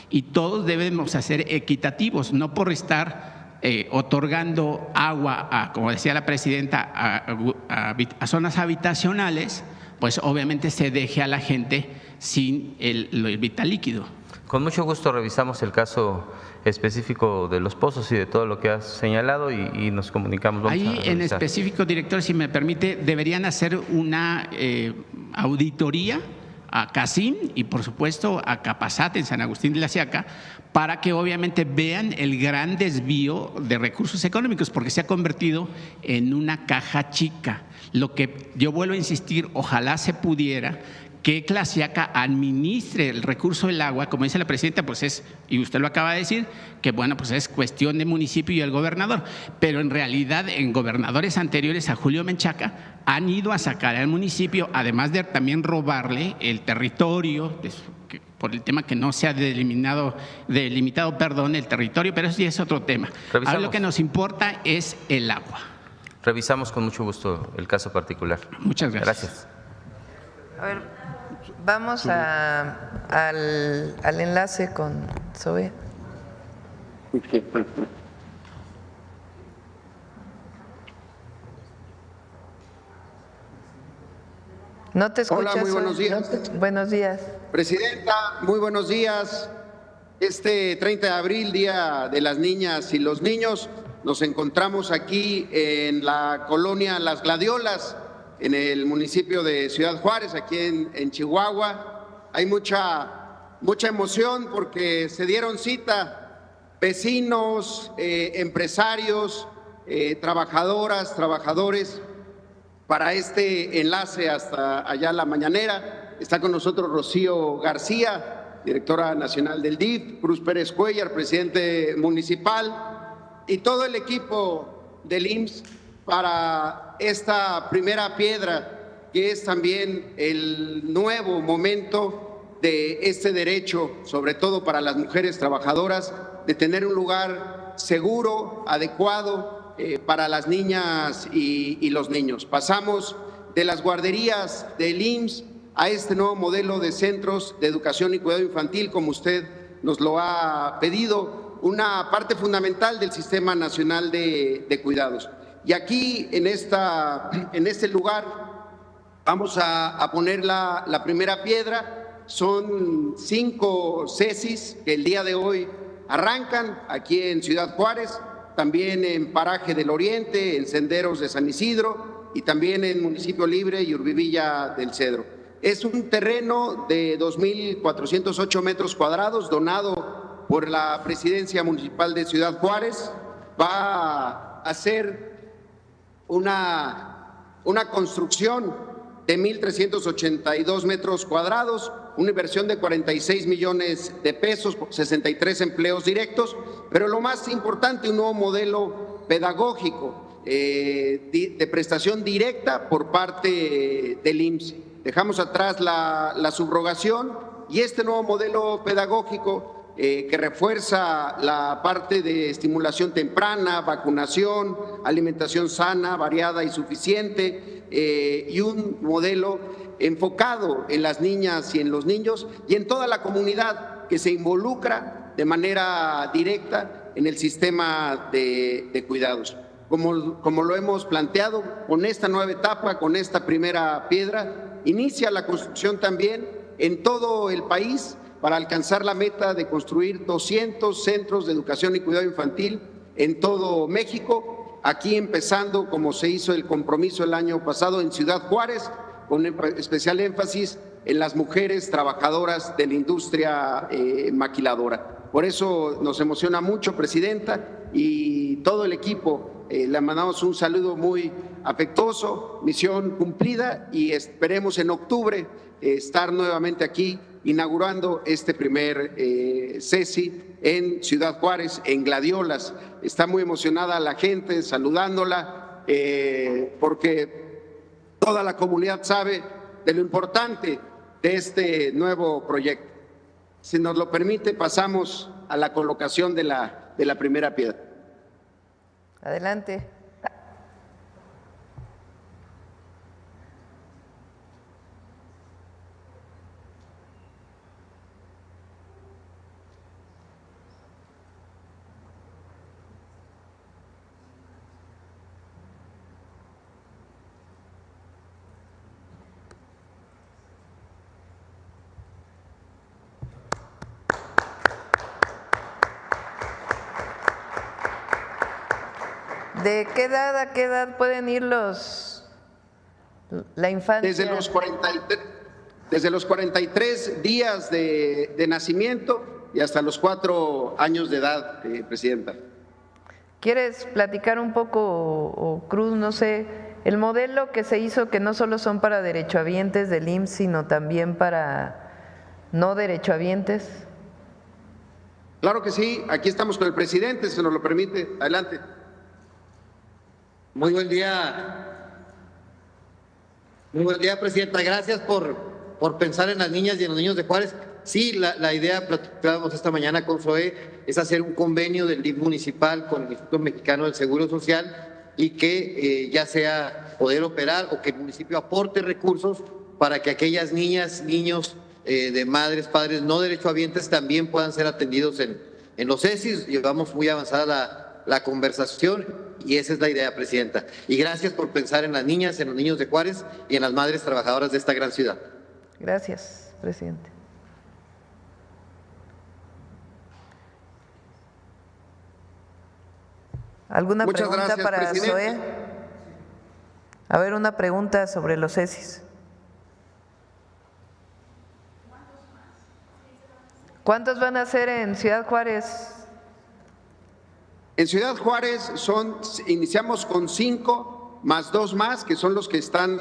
y todos debemos ser equitativos, no por estar otorgando agua, como decía la presidenta, a zonas habitacionales, pues obviamente se deje a la gente sin el vital líquido. Con mucho gusto revisamos el caso específico de los pozos y de todo lo que has señalado y nos comunicamos. Ahí en específico, director, si me permite, deberían hacer una auditoría a CACIM y por supuesto a Capasat en San Agustín de Tlaxiaca, para que obviamente vean el gran desvío de recursos económicos, porque se ha convertido en una caja chica. Lo que yo vuelvo a insistir, ojalá se pudiera que Tlaxiaca administre el recurso del agua, como dice la presidenta, pues es, y usted lo acaba de decir, que bueno, pues es cuestión del municipio y el gobernador, pero en realidad en gobernadores anteriores a Julio Menchaca han ido a sacar al municipio, además de también robarle el territorio, por el tema que no se ha delimitado el territorio, pero eso ya es otro tema. Ahora lo que nos importa es el agua. Revisamos con mucho gusto el caso particular. Muchas gracias. Gracias. A ver, vamos al enlace con Zoe. No te escuchas. Hola, muy buenos días. Buenos días. Presidenta, muy buenos días. Este 30 de abril, Día de las Niñas y los Niños, nos encontramos aquí en la colonia Las Gladiolas, en el municipio de Ciudad Juárez, aquí en Chihuahua. Hay mucha emoción porque se dieron cita vecinos, empresarios, trabajadoras, trabajadores, para este enlace hasta allá la mañanera. Está con nosotros Rocío García, directora nacional del DIF, Cruz Pérez Cuellar, presidente municipal, y todo el equipo del IMSS para esta primera piedra, que es también el nuevo momento de este derecho, sobre todo para las mujeres trabajadoras, de tener un lugar seguro, adecuado para las niñas y los niños. Pasamos de las guarderías del IMSS a este nuevo modelo de centros de educación y cuidado infantil, como usted nos lo ha pedido, una parte fundamental del Sistema Nacional de Cuidados. Y aquí, en este lugar, vamos a poner la primera piedra. Son 5 CECIS que el día de hoy arrancan aquí en Ciudad Juárez, también en Paraje del Oriente, en Senderos de San Isidro y también en Municipio Libre y Urbivilla del Cedro. Es un terreno de 2.408 metros cuadrados donado por la Presidencia Municipal de Ciudad Juárez. Va a ser una construcción de 1.382 metros cuadrados, una inversión de 46 millones de pesos, 63 empleos directos, pero lo más importante, un nuevo modelo pedagógico de prestación directa por parte del IMSS. Dejamos atrás la subrogación y este nuevo modelo pedagógico que refuerza la parte de estimulación temprana, vacunación, alimentación sana, variada y suficiente, y un modelo enfocado en las niñas y en los niños y en toda la comunidad que se involucra de manera directa en el sistema de cuidados. Como lo hemos planteado, con esta nueva etapa, con esta primera piedra, inicia la construcción también en todo el país para alcanzar la meta de construir 200 centros de educación y cuidado infantil en todo México, aquí empezando, como se hizo el compromiso el año pasado, en Ciudad Juárez, con especial énfasis en las mujeres trabajadoras de la industria maquiladora. Por eso nos emociona mucho, Presidenta, y todo el equipo. Le mandamos un saludo muy afectuoso, misión cumplida, y esperemos en octubre estar nuevamente aquí inaugurando este primer CECI en Ciudad Juárez, en Gladiolas. Está muy emocionada la gente, saludándola, porque toda la comunidad sabe de lo importante de este nuevo proyecto. Si nos lo permite, pasamos a la colocación de la primera piedra. Adelante. ¿De qué edad a qué edad pueden ir la infancia? Desde los 43 días de nacimiento y hasta los 4 años de edad, Presidenta. ¿Quieres platicar un poco, o Cruz, no sé, el modelo que se hizo, que no solo son para derechohabientes del IMSS, sino también para no derechohabientes? Claro que sí, aquí estamos con el presidente, si nos lo permite. Adelante. Muy buen día, Presidenta. Gracias por pensar en las niñas y en los niños de Juárez. Sí, la idea, platicábamos esta mañana con Zoé, es hacer un convenio del DIF municipal con el Instituto Mexicano del Seguro Social y que ya sea poder operar o que el municipio aporte recursos para que aquellas niñas, niños de madres, padres no derechohabientes también puedan ser atendidos en los CECIS. Llevamos muy avanzada la conversación y esa es la idea, Presidenta. Y gracias por pensar en las niñas, en los niños de Juárez y en las madres trabajadoras de esta gran ciudad. Gracias, presidente. ¿Alguna Muchas pregunta gracias, para presidente. Zoé? A ver, una pregunta sobre los CECIS. ¿Cuántos van a ser en Ciudad Juárez? En Ciudad Juárez iniciamos con 5 más 2 más, que son los que están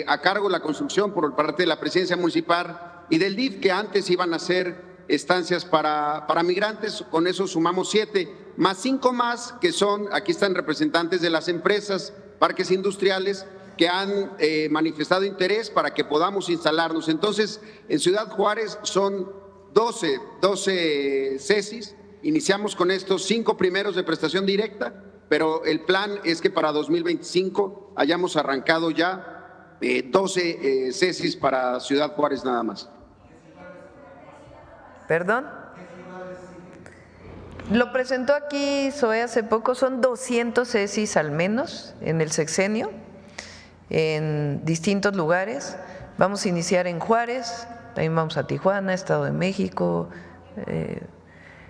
a cargo de la construcción por parte de la Presidencia Municipal y del DIF, que antes iban a ser estancias para migrantes. Con eso sumamos 7, más 5 más, que son, aquí están representantes de las empresas, parques industriales, que han manifestado interés para que podamos instalarnos. Entonces, en Ciudad Juárez son 12 CECIS. Iniciamos con estos 5 primeros de prestación directa, pero el plan es que para 2025 hayamos arrancado ya 12 CECIS para Ciudad Juárez nada más. ¿Perdón? Lo presentó aquí Zoe hace poco, son 200 CECIS al menos en el sexenio, en distintos lugares. Vamos a iniciar en Juárez, también vamos a Tijuana, Estado de México.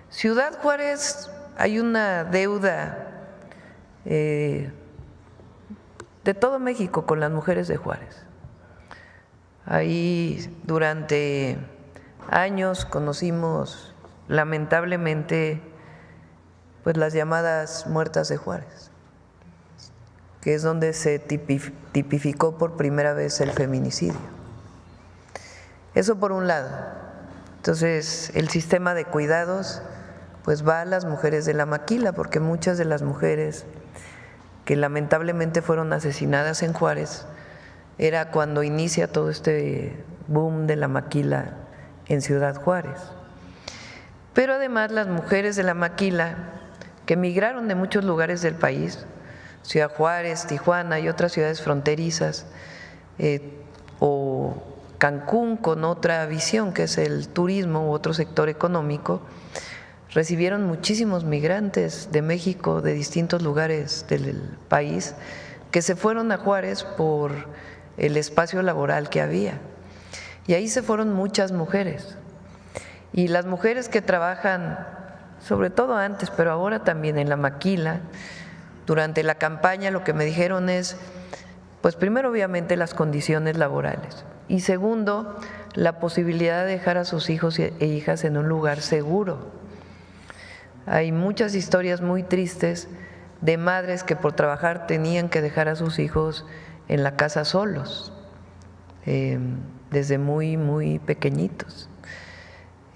Ciudad Juárez, hay una deuda de todo México con las mujeres de Juárez. Ahí durante años conocimos lamentablemente pues las llamadas muertas de Juárez, que es donde se tipificó por primera vez el feminicidio. Eso por un lado. Entonces el sistema de cuidados pues va a las mujeres de la maquila, porque muchas de las mujeres que lamentablemente fueron asesinadas en Juárez era cuando inicia todo este boom de la maquila en Ciudad Juárez. Pero además las mujeres de la maquila que migraron de muchos lugares del país, Ciudad Juárez, Tijuana y otras ciudades fronterizas, o Cancún con otra visión que es el turismo u otro sector económico, recibieron muchísimos migrantes de México, de distintos lugares del país, que se fueron a Juárez por el espacio laboral que había. Y ahí se fueron muchas mujeres. Y las mujeres que trabajan, sobre todo antes, pero ahora también en la maquila, durante la campaña lo que me dijeron es, pues primero obviamente las condiciones laborales y segundo, la posibilidad de dejar a sus hijos e hijas en un lugar seguro. Hay muchas historias muy tristes de madres que por trabajar tenían que dejar a sus hijos en la casa solos, desde muy pequeñitos.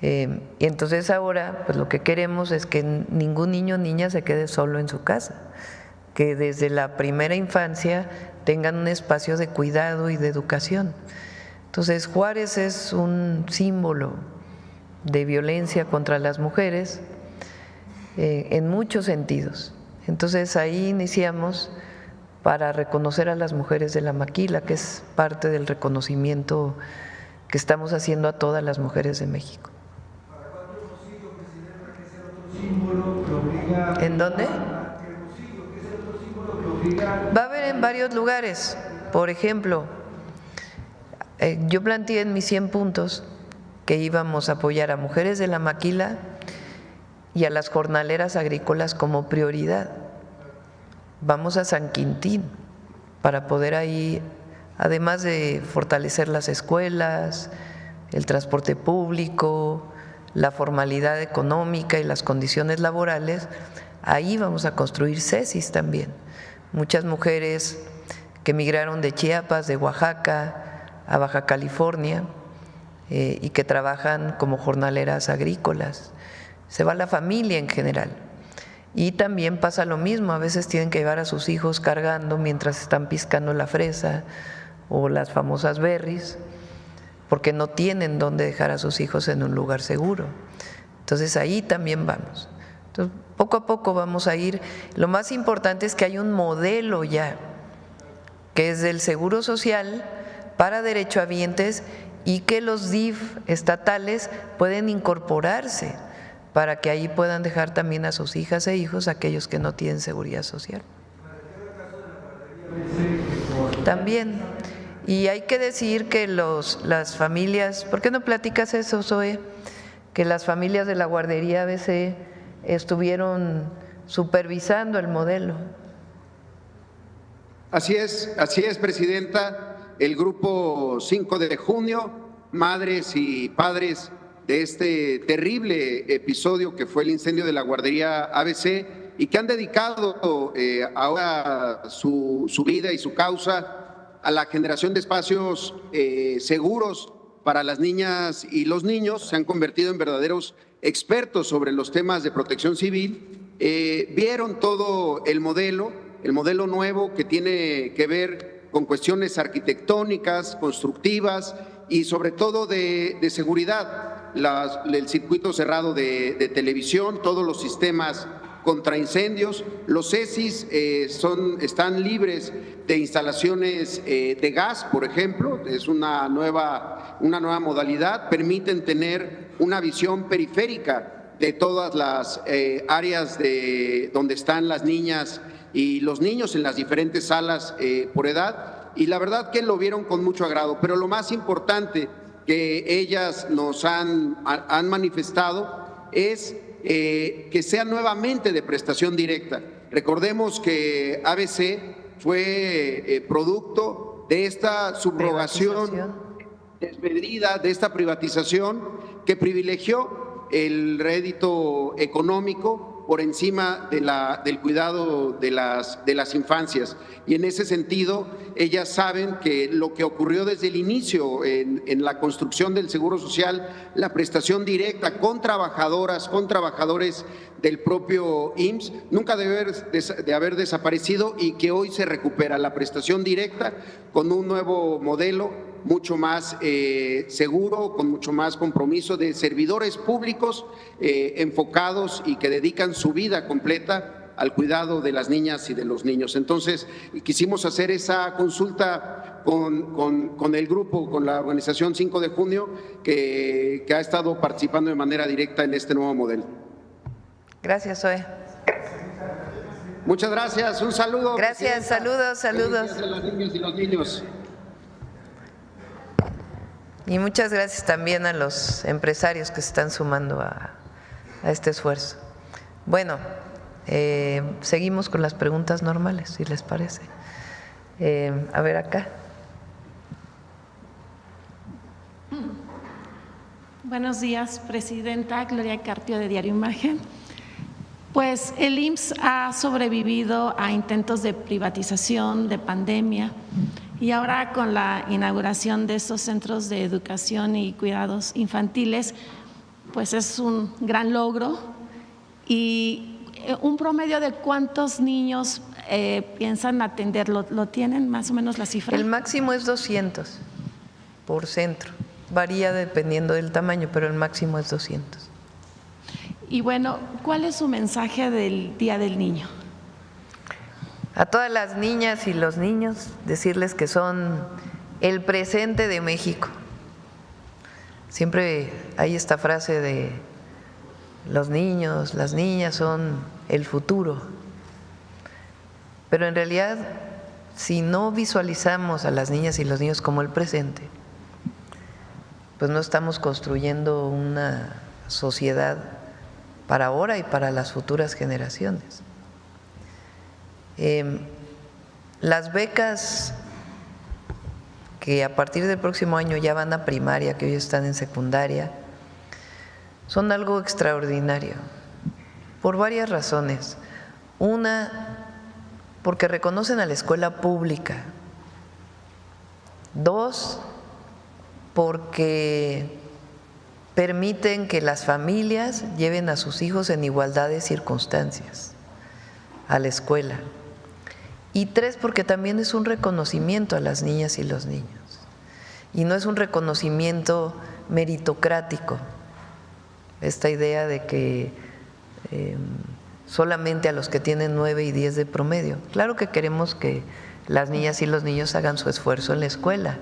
Y entonces ahora pues lo que queremos es que ningún niño o niña se quede solo en su casa, que desde la primera infancia tengan un espacio de cuidado y de educación. Entonces Juárez es un símbolo de violencia contra las mujeres en muchos sentidos. Entonces ahí iniciamos para reconocer a las mujeres de la maquila, que es parte del reconocimiento que estamos haciendo a todas las mujeres de México. ¿En dónde? Va a haber en varios lugares. Por ejemplo, yo planteé en mis 100 puntos que íbamos a apoyar a mujeres de la maquila y a las jornaleras agrícolas como prioridad. Vamos a San Quintín para poder ahí, además de fortalecer las escuelas, el transporte público, la formalidad económica y las condiciones laborales, ahí vamos a construir CECIS también. Muchas mujeres que migraron de Chiapas, de Oaxaca a Baja California y que trabajan como jornaleras agrícolas. Se va la familia en general. Y también pasa lo mismo, a veces tienen que llevar a sus hijos cargando mientras están piscando la fresa o las famosas berries, porque no tienen dónde dejar a sus hijos en un lugar seguro. Entonces ahí también vamos. Entonces, poco a poco vamos a ir. Lo más importante es que hay un modelo ya, que es del Seguro Social para derechohabientes y que los DIF estatales pueden incorporarse para que ahí puedan dejar también a sus hijas e hijos aquellos que no tienen seguridad social. También. Y hay que decir que las familias, ¿por qué no platicas eso, Zoe? Que las familias de la guardería ABC estuvieron supervisando el modelo. Así es, Presidenta. El grupo 5 de junio, madres y padres de este terrible episodio que fue el incendio de la guardería ABC y que han dedicado ahora su vida y su causa a la generación de espacios seguros para las niñas y los niños, se han convertido en verdaderos expertos sobre los temas de protección civil, vieron todo el modelo nuevo que tiene que ver con cuestiones arquitectónicas, constructivas y sobre todo de seguridad, el circuito cerrado de televisión, todos los sistemas contra incendios. Los CECIS están libres de instalaciones de gas, por ejemplo, es una nueva modalidad. Permiten tener una visión periférica de todas las áreas donde están las niñas y los niños en las diferentes salas por edad, y la verdad que lo vieron con mucho agrado. Pero lo más importante que ellas nos han manifestado es que sea nuevamente de prestación directa. Recordemos que ABC fue producto de esta subrogación desmedida, de esta privatización que privilegió el rédito económico por encima del cuidado de las infancias. Y en ese sentido, ellas saben que lo que ocurrió desde el inicio en la construcción del Seguro Social, la prestación directa con trabajadoras, con trabajadores del propio IMSS, nunca debe de haber desaparecido, y que hoy se recupera la prestación directa con un nuevo modelo mucho más seguro, con mucho más compromiso de servidores públicos enfocados y que dedican su vida completa al cuidado de las niñas y de los niños. Entonces, quisimos hacer esa consulta con el grupo, con la organización 5 de junio, que ha estado participando de manera directa en este nuevo modelo. Gracias, Zoe. Muchas gracias, un saludo. Gracias, saludos. A las niñas y los niños. Y muchas gracias también a los empresarios que se están sumando a este esfuerzo. Bueno, seguimos con las preguntas normales, si les parece. A ver acá. Buenos días, presidenta. Gloria Carpio, de Diario Imagen. Pues el IMSS ha sobrevivido a intentos de privatización, de pandemia, y ahora con la inauguración de estos centros de educación y cuidados infantiles, pues es un gran logro. Y un promedio de ¿cuántos niños piensan atender? ¿Lo tienen más o menos la cifra? El máximo es 200 por centro. Varía dependiendo del tamaño, pero el máximo es 200. Y bueno, ¿cuál es su mensaje del Día del Niño? A todas las niñas y los niños, decirles que son el presente de México. Siempre hay esta frase de los niños, las niñas son el futuro. Pero en realidad, si no visualizamos a las niñas y los niños como el presente, pues no estamos construyendo una sociedad para ahora y para las futuras generaciones. Las becas que a partir del próximo año ya van a primaria, que hoy están en secundaria, son algo extraordinario, por varias razones. Una, porque reconocen a la escuela pública. Dos, porque permiten que las familias lleven a sus hijos en igualdad de circunstancias a la escuela. Y tres, porque también es un reconocimiento a las niñas y los niños. Y no es un reconocimiento meritocrático, esta idea de que solamente a los que tienen 9 y 10 de promedio. Claro que queremos que las niñas y los niños hagan su esfuerzo en la escuela,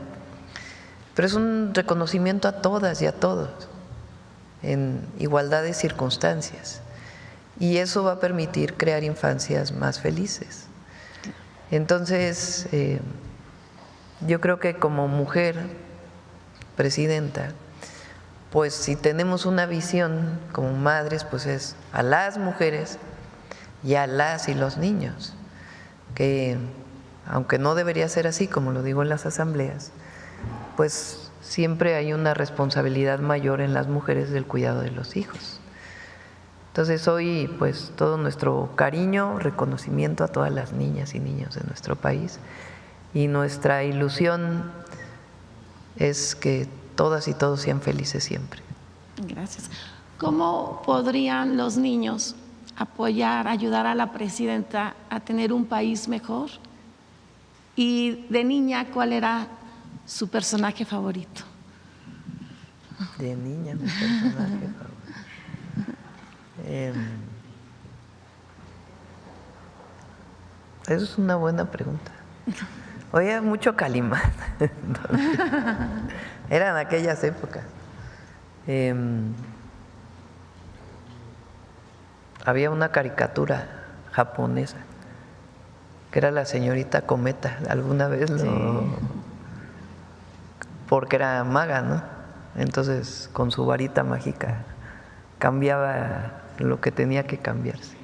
pero es un reconocimiento a todas y a todos, en igualdad de circunstancias. Y eso va a permitir crear infancias más felices. Entonces, yo creo que como mujer presidenta, pues si tenemos una visión como madres, pues es a las mujeres y a las y los niños, que aunque no debería ser así, como lo digo en las asambleas, pues siempre hay una responsabilidad mayor en las mujeres del cuidado de los hijos. Entonces hoy pues todo nuestro cariño, reconocimiento a todas las niñas y niños de nuestro país, y nuestra ilusión es que todas y todos sean felices siempre. Gracias. ¿Cómo podrían los niños apoyar, ayudar a la presidenta a tener un país mejor? Y de niña, ¿cuál era su personaje favorito? De niña, mi personaje favorito. Esa es una buena pregunta. Oye, mucho Calimán. Eran aquellas épocas. Había una caricatura japonesa que era la señorita Cometa. Alguna vez porque era maga, ¿no? Entonces con su varita mágica cambiaba lo que tenía que cambiarse.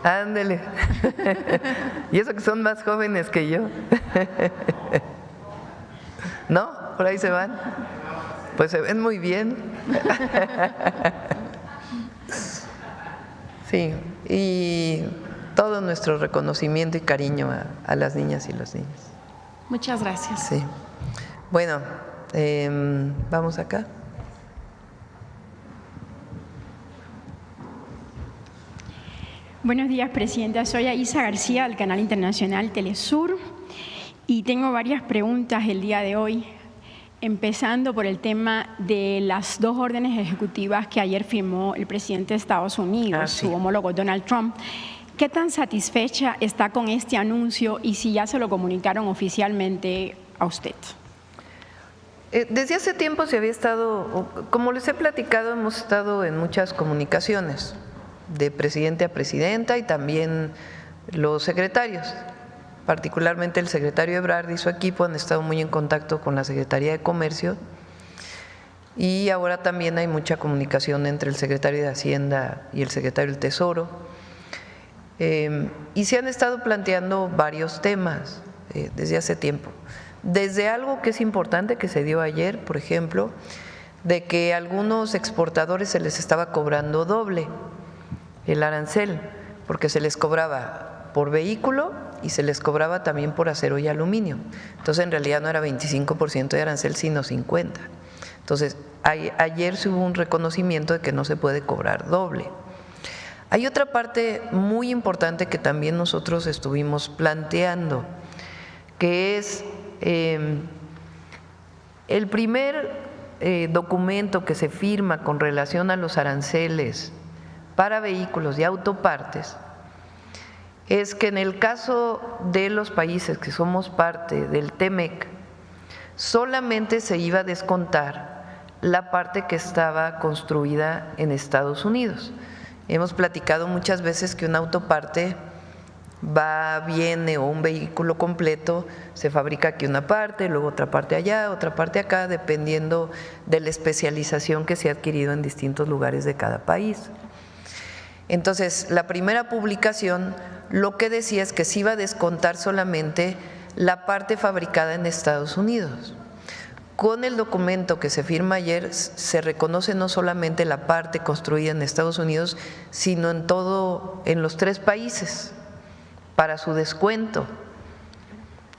Ándele. Y eso que son más jóvenes que yo. ¿No? Por ahí se van. Pues se ven muy bien. Sí, y todo nuestro reconocimiento y cariño a las niñas y los niños. Muchas gracias. Sí. Bueno, vamos acá. Buenos días, Presidenta. Soy Aisa García, del Canal Internacional Telesur, y tengo varias preguntas el día de hoy, empezando por el tema de las 2 órdenes ejecutivas que ayer firmó el presidente de Estados Unidos, su homólogo Donald Trump. ¿Qué tan satisfecha está con este anuncio y si ya se lo comunicaron oficialmente a usted? Desde hace tiempo se había estado, como les he platicado, hemos estado en muchas comunicaciones, de presidente a presidenta y también los secretarios, particularmente el secretario Ebrard y su equipo han estado muy en contacto con la Secretaría de Comercio y ahora también hay mucha comunicación entre el secretario de Hacienda y el secretario del Tesoro y se han estado planteando varios temas desde hace tiempo, desde algo que es importante que se dio ayer, por ejemplo, de que a algunos exportadores se les estaba cobrando doble el arancel, porque se les cobraba por vehículo y se les cobraba también por acero y aluminio. Entonces, en realidad no era 25% de arancel, sino 50%. Entonces, ayer se hubo un reconocimiento de que no se puede cobrar doble. Hay otra parte muy importante que también nosotros estuvimos planteando, que es el primer documento que se firma con relación a los aranceles para vehículos y autopartes, es que en el caso de los países que somos parte del TEMEC, solamente se iba a descontar la parte que estaba construida en Estados Unidos. Hemos platicado muchas veces que una autoparte viene o un vehículo completo, se fabrica aquí una parte, luego otra parte allá, otra parte acá, dependiendo de la especialización que se ha adquirido en distintos lugares de cada país. Entonces, la primera publicación lo que decía es que se iba a descontar solamente la parte fabricada en Estados Unidos. Con el documento que se firma ayer se reconoce no solamente la parte construida en Estados Unidos, sino en los 3 países para su descuento.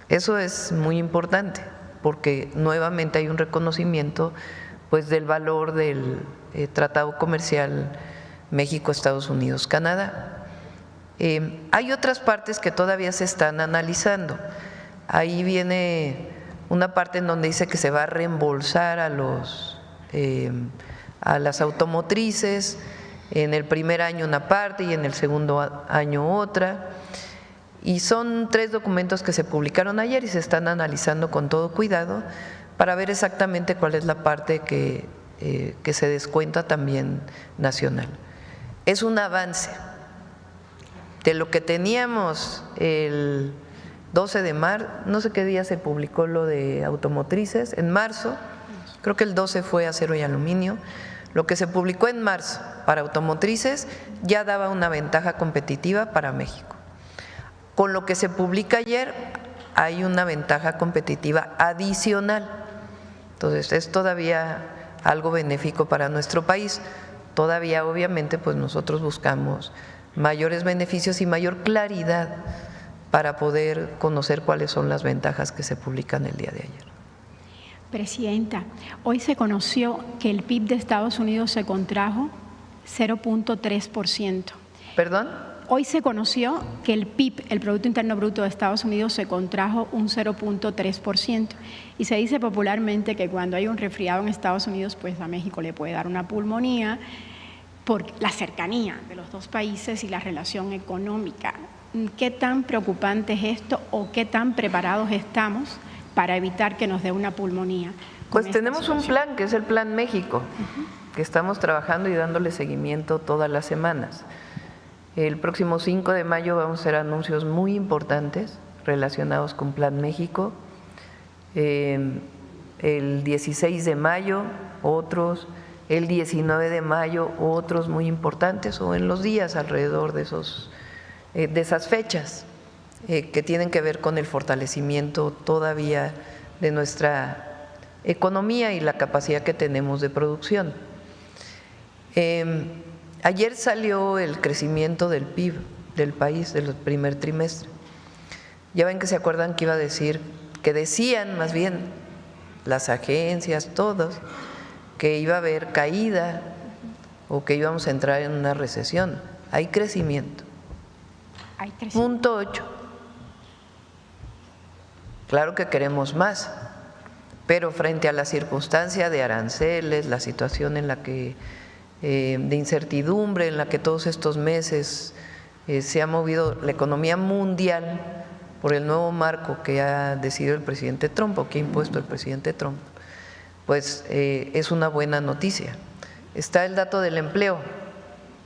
Eso es muy importante porque nuevamente hay un reconocimiento pues del valor del tratado comercial México, Estados Unidos, Canadá. Hay otras partes que todavía se están analizando. Ahí viene una parte en donde dice que se va a reembolsar a las automotrices, en el primer año una parte y en el segundo año otra. Y son 3 documentos que se publicaron ayer y se están analizando con todo cuidado para ver exactamente cuál es la parte que se descuenta también nacional. Es un avance de lo que teníamos el 12 de marzo, no sé qué día se publicó lo de automotrices, en marzo, creo que el 12 fue acero y aluminio, lo que se publicó en marzo para automotrices ya daba una ventaja competitiva para México. Con lo que se publica ayer hay una ventaja competitiva adicional, entonces es todavía algo benéfico para nuestro país. Todavía obviamente pues nosotros buscamos mayores beneficios y mayor claridad para poder conocer cuáles son las ventajas que se publican el día de ayer. Presidenta, hoy se conoció que el PIB de Estados Unidos se contrajo 0.3%. ¿Perdón? Hoy se conoció que el PIB, el Producto Interno Bruto de Estados Unidos, se contrajo un 0.3%. Y se dice popularmente que cuando hay un resfriado en Estados Unidos, pues a México le puede dar una pulmonía. por la cercanía de los dos países y la relación económica. ¿Qué tan preocupante es esto o qué tan preparados estamos para evitar que nos dé una pulmonía? Pues tenemos un plan, que es el Plan México, que estamos trabajando y dándole seguimiento todas las semanas. El próximo 5 de mayo vamos a hacer anuncios muy importantes relacionados con Plan México. El 16 de mayo, otros. El 19 de mayo, otros muy importantes, o en los días alrededor de esas fechas que tienen que ver con el fortalecimiento todavía de nuestra economía y la capacidad que tenemos de producción. Ayer salió el crecimiento del PIB del país del primer trimestre. Ya ven que se acuerdan que iba a decir, que decían más bien las agencias, todos, que iba a haber caída o que íbamos a entrar en una recesión. Hay crecimiento. Hay crecimiento. Punto 8. Claro que queremos más, pero frente a la circunstancia de aranceles, la situación en la que de incertidumbre en la que todos estos meses se ha movido la economía mundial por el nuevo marco que ha decidido el presidente Trump o que ha impuesto el presidente Trump, pues es una buena noticia. Está el dato del empleo,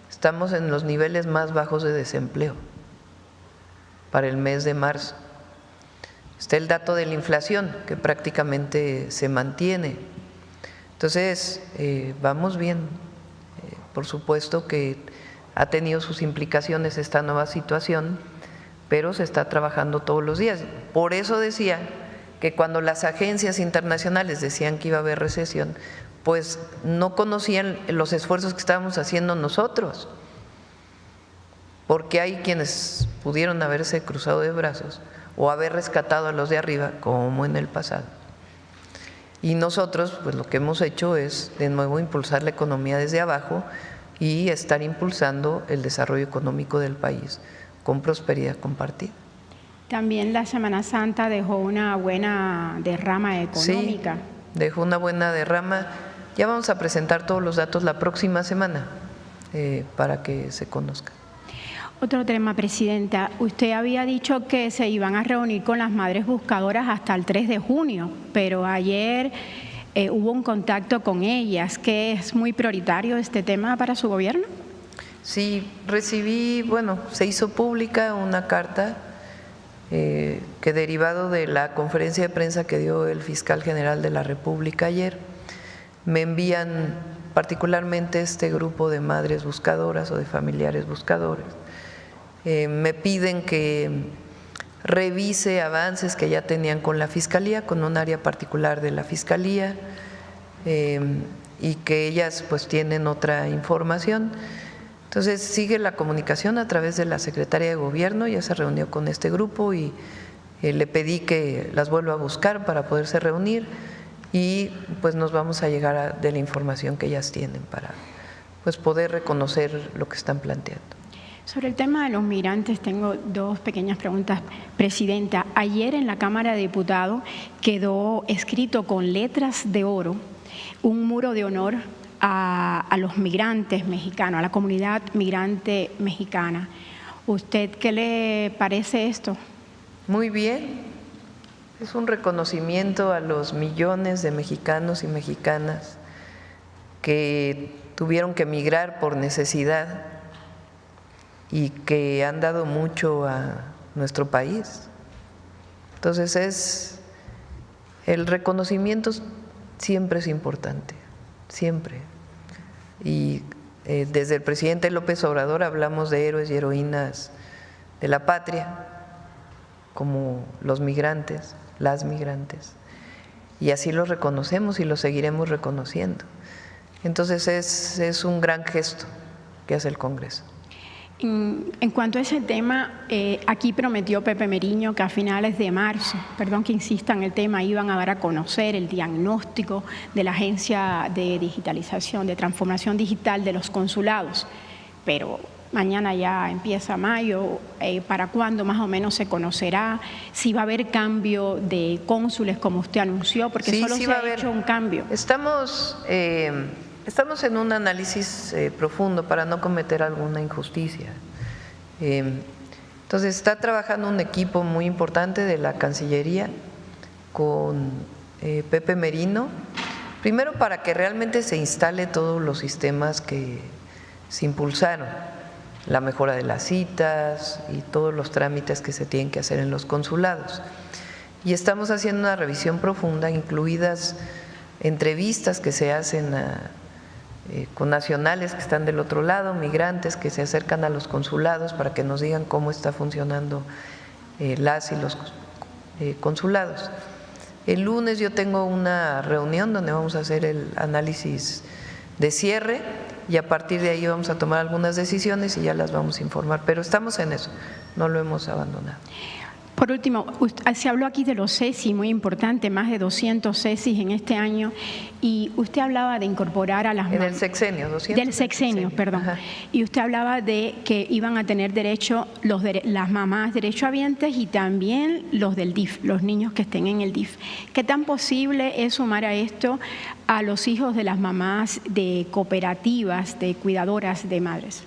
estamos en los niveles más bajos de desempleo para el mes de marzo. Está el dato de la inflación, que prácticamente se mantiene. Entonces, vamos bien. Por supuesto que ha tenido sus implicaciones esta nueva situación, pero se está trabajando todos los días. Por eso decía que cuando las agencias internacionales decían que iba a haber recesión, pues no conocían los esfuerzos que estábamos haciendo nosotros, porque hay quienes pudieron haberse cruzado de brazos o haber rescatado a los de arriba, como en el pasado. Y nosotros, pues lo que hemos hecho es de nuevo impulsar la economía desde abajo y estar impulsando el desarrollo económico del país con prosperidad compartida. También la Semana Santa dejó una buena derrama económica. Sí, dejó una buena derrama. Ya vamos a presentar todos los datos la próxima semana para que se conozcan. Otro tema, Presidenta. Usted había dicho que se iban a reunir con las madres buscadoras hasta el 3 de junio, pero ayer hubo un contacto con ellas. ¿Que es muy prioritario este tema para su gobierno? Sí, recibí, se hizo pública una carta que derivado de la conferencia de prensa que dio el fiscal general de la República ayer, me envían particularmente este grupo de madres buscadoras o de familiares buscadores. Me piden que revise avances que ya tenían con la Fiscalía, con un área particular de la Fiscalía, y que ellas pues tienen otra información. Entonces sigue la comunicación a través de la Secretaría de Gobierno, ya se reunió con este grupo y le pedí que las vuelva a buscar para poderse reunir y pues nos vamos a llegar de la información que ellas tienen para pues poder reconocer lo que están planteando. Sobre el tema de los migrantes tengo dos pequeñas preguntas, Presidenta. Ayer en la Cámara de Diputados quedó escrito con letras de oro un muro de honor a los migrantes mexicanos, a la comunidad migrante mexicana. ¿Usted qué le parece esto? Muy bien, es un reconocimiento a los millones de mexicanos y mexicanas que tuvieron que emigrar por necesidad y que han dado mucho a nuestro país. Entonces, el reconocimiento siempre es importante, siempre. Y desde el presidente López Obrador hablamos de héroes y heroínas de la patria, como los migrantes, las migrantes, y así los reconocemos y los seguiremos reconociendo. Entonces es un gran gesto que hace el Congreso. En cuanto a ese tema, aquí prometió Pepe Meriño que a finales de marzo, perdón que insista en el tema, iban a dar a conocer el diagnóstico de la Agencia de Digitalización, de Transformación Digital de los consulados, pero mañana ya empieza mayo. ¿Para cuándo más o menos se conocerá si va a haber cambio de cónsules como usted anunció? Porque sí, solo sí se ha hecho un cambio. Estamos estamos en un análisis profundo para no cometer alguna injusticia. Entonces está trabajando un equipo muy importante de la Cancillería con Pepe Merino, primero para que realmente se instale todos los sistemas que se impulsaron, la mejora de las citas y todos los trámites que se tienen que hacer en los consulados. Y estamos haciendo una revisión profunda, incluidas entrevistas que se hacen con nacionales que están del otro lado, migrantes que se acercan a los consulados para que nos digan cómo está funcionando las y los consulados. El lunes yo tengo una reunión donde vamos a hacer el análisis de cierre y a partir de ahí vamos a tomar algunas decisiones y ya las vamos a informar, pero estamos en eso, no lo hemos abandonado. Por último, se habló aquí de los CESI, muy importante, más de 200 CESI en este año, y usted hablaba de incorporar a las mamás. En el sexenio, 200. Del sexenio, perdón. Ajá. Y usted hablaba de que iban a tener derecho las mamás derechohabientes y también los del DIF, los niños que estén en el DIF. ¿Qué tan posible es sumar a esto a los hijos de las mamás de cooperativas, de cuidadoras de madres?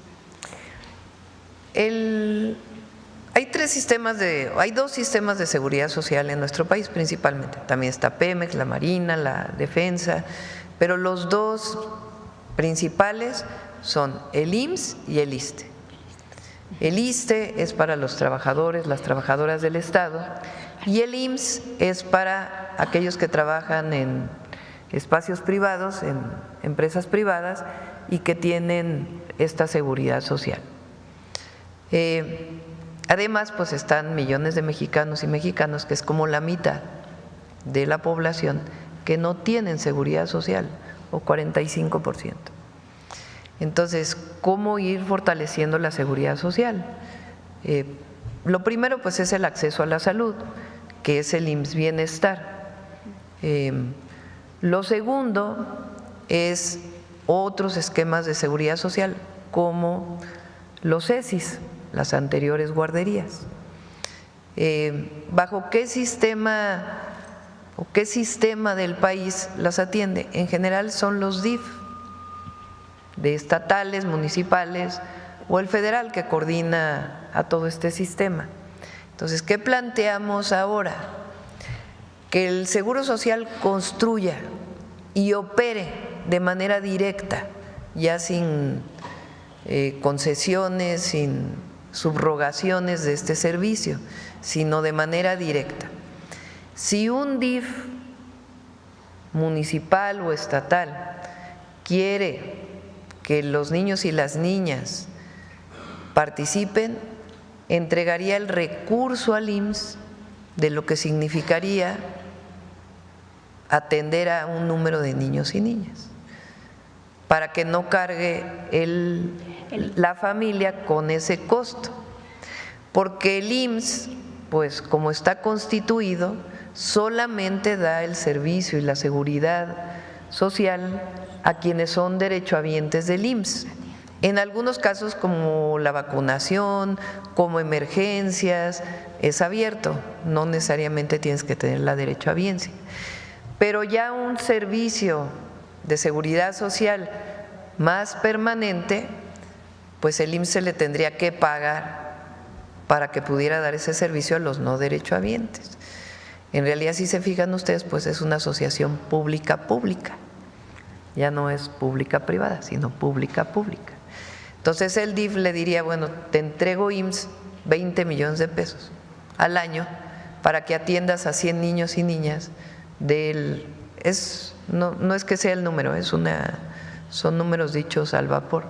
Hay dos sistemas de seguridad social en nuestro país principalmente. También está Pemex, la Marina, la Defensa, pero los dos principales son el IMSS y el ISSSTE. El ISSSTE es para los trabajadores, las trabajadoras del Estado, y el IMSS es para aquellos que trabajan en espacios privados, en empresas privadas y que tienen esta seguridad social. Además, pues están millones de mexicanos y mexicanas, que es como la mitad de la población, que no tienen seguridad social, o 45%. Entonces, ¿cómo ir fortaleciendo la seguridad social? Lo primero, pues, es el acceso a la salud, que es el IMSS Bienestar. Lo segundo es otros esquemas de seguridad social, como los CESIs, las anteriores guarderías. ¿Bajo qué sistema o qué sistema del país las atiende? En general son los DIF, de estatales, municipales o el federal, que coordina a todo este sistema. Entonces, ¿qué planteamos ahora? Que el Seguro Social construya y opere de manera directa, ya sin concesiones, sin subrogaciones de este servicio, sino de manera directa. Si un DIF municipal o estatal quiere que los niños y las niñas participen, entregaría el recurso al IMSS de lo que significaría atender a un número de niños y niñas, para que no cargue la familia con ese costo, porque el IMSS, pues como está constituido, solamente da el servicio y la seguridad social a quienes son derechohabientes del IMSS. En algunos casos, como la vacunación, como emergencias, es abierto, no necesariamente tienes que tener la derechohabiencia, pero ya un servicio de seguridad social más permanente, pues el IMSS le tendría que pagar para que pudiera dar ese servicio a los no derechohabientes. En realidad, si se fijan ustedes, pues es una asociación pública-pública, ya no es pública-privada, sino pública-pública. Entonces el DIF le diría, bueno, te entrego IMSS 20 millones de pesos al año para que atiendas a 100 niños y niñas no es que sea el número, son números dichos al vapor.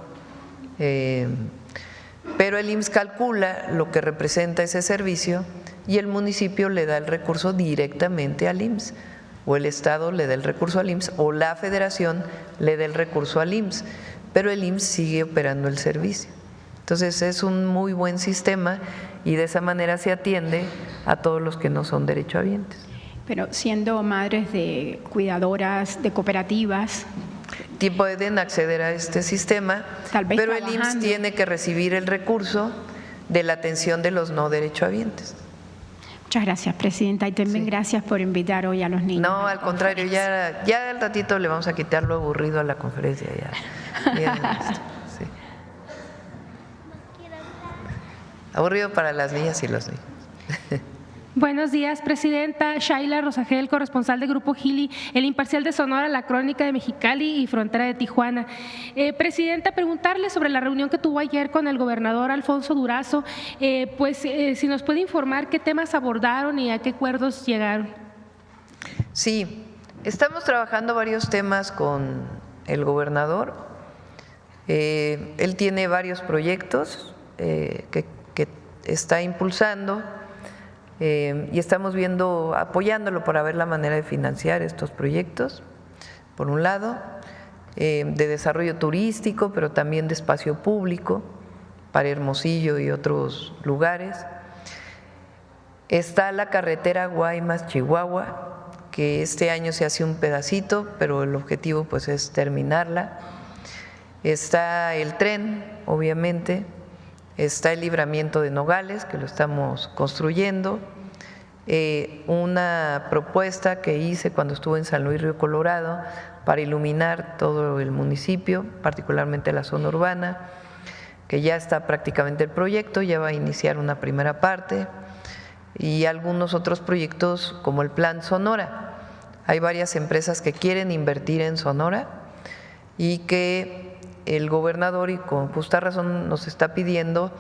Pero el IMSS calcula lo que representa ese servicio y el municipio le da el recurso directamente al IMSS, o el Estado le da el recurso al IMSS, o la Federación le da el recurso al IMSS, pero el IMSS sigue operando el servicio. Entonces es un muy buen sistema y de esa manera se atiende a todos los que no son derechohabientes. Pero siendo madres de cuidadoras, de cooperativas, pueden acceder a este sistema, pero el IMSS tiene que recibir el recurso de la atención de los no derechohabientes. Muchas gracias, Presidenta, y también gracias por invitar hoy a los niños. No, al contrario, ya al ratito le vamos a quitar lo aburrido a la conferencia. Sí. Aburrido para las niñas y los niños. Buenos días, Presidenta. Shaila Rosagel, corresponsal de Grupo Gili, El Imparcial de Sonora, La Crónica de Mexicali y Frontera de Tijuana. Presidenta, preguntarle sobre la reunión que tuvo ayer con el gobernador Alfonso Durazo, si nos puede informar qué temas abordaron y a qué acuerdos llegaron. Sí, estamos trabajando varios temas con el gobernador. Él tiene varios proyectos que está impulsando. Y estamos apoyándolo para ver la manera de financiar estos proyectos, por un lado, de desarrollo turístico, pero también de espacio público para Hermosillo y otros lugares. Está la carretera Guaymas-Chihuahua, que este año se hace un pedacito, pero el objetivo pues es terminarla. Está el tren, obviamente. Está el libramiento de Nogales, que lo estamos construyendo, una propuesta que hice cuando estuve en San Luis Río Colorado para iluminar todo el municipio, particularmente la zona urbana, que ya está prácticamente el proyecto, ya va a iniciar una primera parte, y algunos otros proyectos como el Plan Sonora. Hay varias empresas que quieren invertir en Sonora y que el gobernador, y con justa razón, nos está pidiendo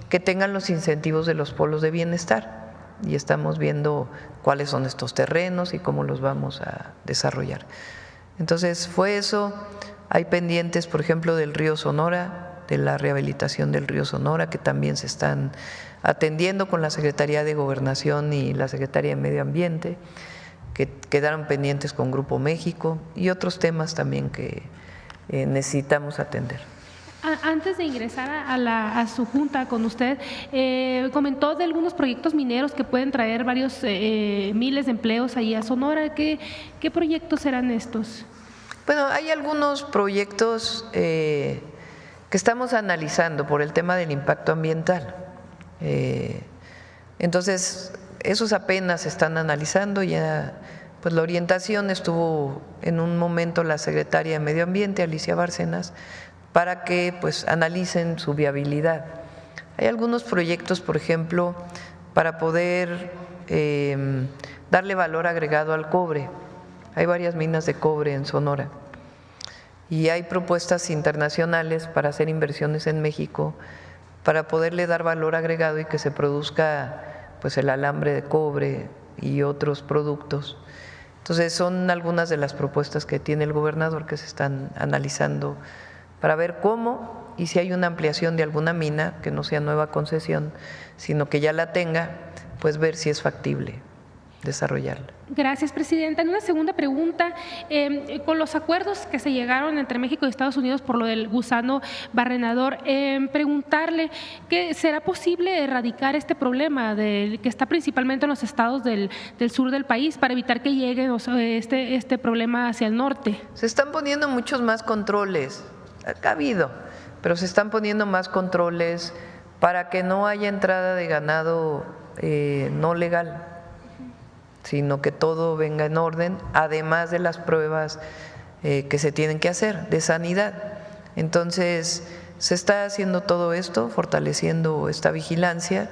que tengan los incentivos de los polos de bienestar, y estamos viendo cuáles son estos terrenos y cómo los vamos a desarrollar. Entonces fue eso. Hay pendientes, por ejemplo, del río Sonora, de la rehabilitación del río Sonora, que también se están atendiendo con la Secretaría de Gobernación y la Secretaría de Medio Ambiente, que quedaron pendientes con Grupo México, y otros temas también que necesitamos atender. Antes de ingresar a su junta con usted, comentó de algunos proyectos mineros que pueden traer varios miles de empleos ahí a Sonora. ¿Qué proyectos serán estos? Bueno, hay algunos proyectos que estamos analizando por el tema del impacto ambiental. Entonces, esos apenas se están analizando. Ya pues la orientación estuvo en un momento la secretaria de Medio Ambiente, Alicia Bárcenas, para que pues analicen su viabilidad. Hay algunos proyectos, por ejemplo, para poder darle valor agregado al cobre. Hay varias minas de cobre en Sonora y hay propuestas internacionales para hacer inversiones en México para poderle dar valor agregado y que se produzca pues el alambre de cobre y otros productos. Entonces son algunas de las propuestas que tiene el gobernador que se están analizando para ver cómo, y si hay una ampliación de alguna mina, que no sea nueva concesión, sino que ya la tenga, pues ver si es factible desarrollarla. Gracias, Presidenta. En una segunda pregunta, con los acuerdos que se llegaron entre México y Estados Unidos por lo del gusano barrenador, preguntarle que será posible erradicar este problema que está principalmente en los estados del sur del país para evitar que llegue este problema hacia el norte. Se están poniendo muchos más controles, ha habido, pero se están poniendo más controles para que no haya entrada de ganado no legal, sino que todo venga en orden, además de las pruebas que se tienen que hacer de sanidad. Entonces, se está haciendo todo esto, fortaleciendo esta vigilancia.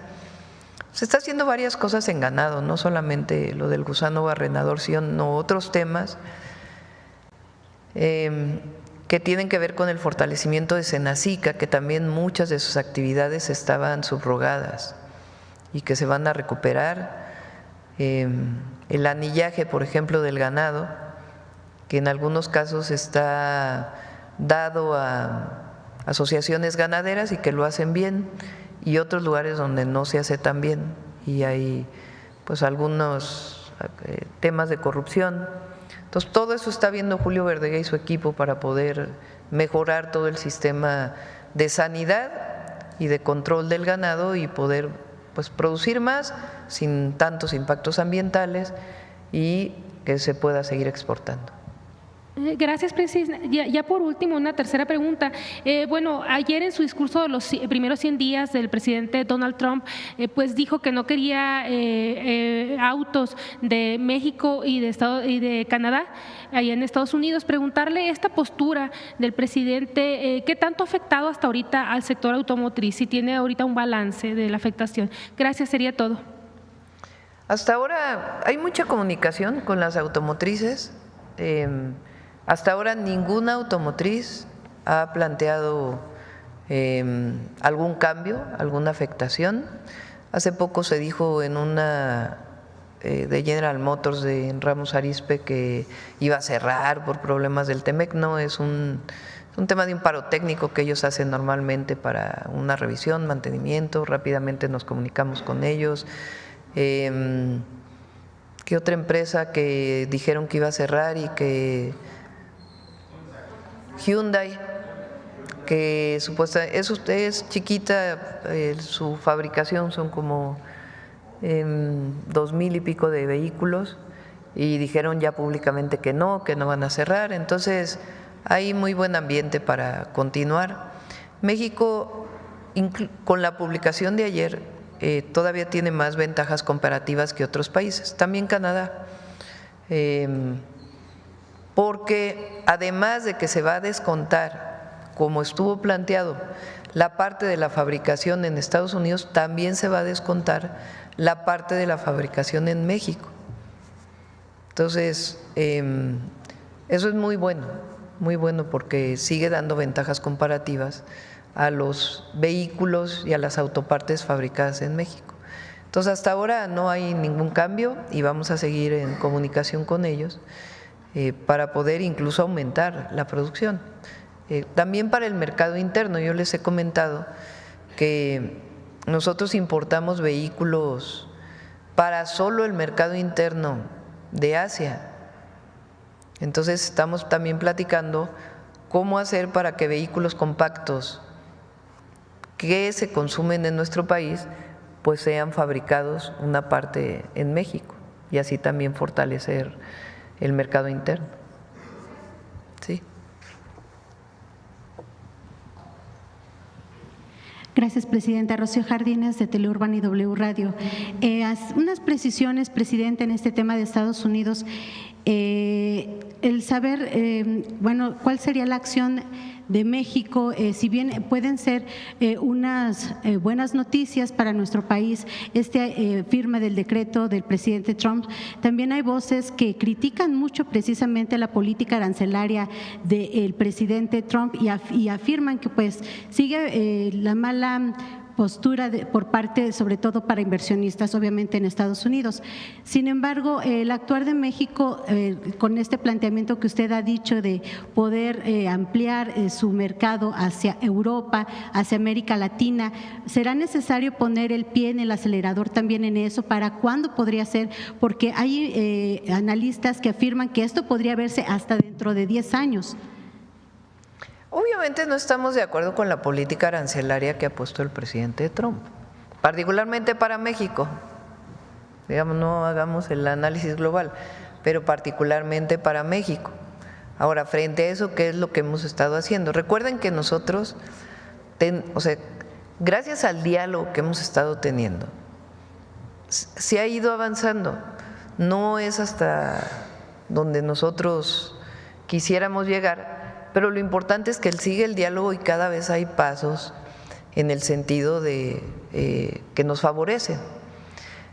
Se está haciendo varias cosas en ganado, no solamente lo del gusano barrenador, sino otros temas que tienen que ver con el fortalecimiento de Senacica, que también muchas de sus actividades estaban subrogadas y que se van a recuperar. El anillaje, por ejemplo, del ganado, que en algunos casos está dado a asociaciones ganaderas y que lo hacen bien, y otros lugares donde no se hace tan bien, y hay pues algunos temas de corrupción. Entonces todo eso está viendo Julio Verdeguer y su equipo para poder mejorar todo el sistema de sanidad y de control del ganado y poder pues producir más sin tantos impactos ambientales y que se pueda seguir exportando. Gracias, presidenta. Ya por último, una tercera pregunta. Bueno, ayer en su discurso de los primeros 100 días del presidente Donald Trump, pues dijo que no quería autos de México y de Canadá, allá en Estados Unidos. Preguntarle esta postura del presidente, ¿qué tanto ha afectado hasta ahorita al sector automotriz? Si tiene ahorita un balance de la afectación. Gracias, sería todo. Hasta ahora hay mucha comunicación con las automotrices. Hasta ahora ninguna automotriz ha planteado algún cambio, alguna afectación. Hace poco se dijo en una de General Motors de Ramos Arizpe que iba a cerrar por problemas del TEMEC. No, es un tema de un paro técnico que ellos hacen normalmente para una revisión, mantenimiento. Rápidamente nos comunicamos con ellos. ¿Qué otra empresa que dijeron que iba a cerrar y que Hyundai, que supuestamente es chiquita, su fabricación son como 2,000 y pico de vehículos y dijeron ya públicamente que no van a cerrar. Entonces hay muy buen ambiente para continuar. México, con la publicación de ayer, todavía tiene más ventajas comparativas que otros países, también Canadá. Porque además de que se va a descontar, como estuvo planteado, la parte de la fabricación en Estados Unidos, también se va a descontar la parte de la fabricación en México. Entonces, eso es muy bueno porque sigue dando ventajas comparativas a los vehículos y a las autopartes fabricadas en México. Entonces, hasta ahora no hay ningún cambio y vamos a seguir en comunicación con ellos para poder incluso aumentar la producción. También para el mercado interno, yo les he comentado que nosotros importamos vehículos para solo el mercado interno de Asia. Entonces estamos también platicando cómo hacer para que vehículos compactos que se consumen en nuestro país pues sean fabricados una parte en México y así también fortalecer el mercado interno. Sí. Gracias, presidenta. Rocío Jardines, de Teleurban y W Radio. Unas precisiones, presidente, en este tema de Estados Unidos. El saber, bueno, ¿cuál sería la acción de México? Si bien pueden ser unas buenas noticias para nuestro país, firma del decreto del presidente Trump, también hay voces que critican mucho precisamente la política arancelaria del presidente Trump y afirman que pues sigue la mala postura por parte, sobre todo para inversionistas, obviamente en Estados Unidos. Sin embargo, el actuar de México con este planteamiento que usted ha dicho de poder ampliar su mercado hacia Europa, hacia América Latina, ¿será necesario poner el pie en el acelerador también en eso? ¿Para cuándo podría ser? Porque hay analistas que afirman que esto podría verse hasta dentro de 10 años. Obviamente no estamos de acuerdo con la política arancelaria que ha puesto el presidente Trump, particularmente para México. Digamos, no hagamos el análisis global, pero particularmente para México. Ahora, frente a eso, ¿qué es lo que hemos estado haciendo? Recuerden que nosotros, gracias al diálogo que hemos estado teniendo, se ha ido avanzando. No es hasta donde nosotros quisiéramos llegar, pero lo importante es que sigue el diálogo y cada vez hay pasos en el sentido de que nos favorecen.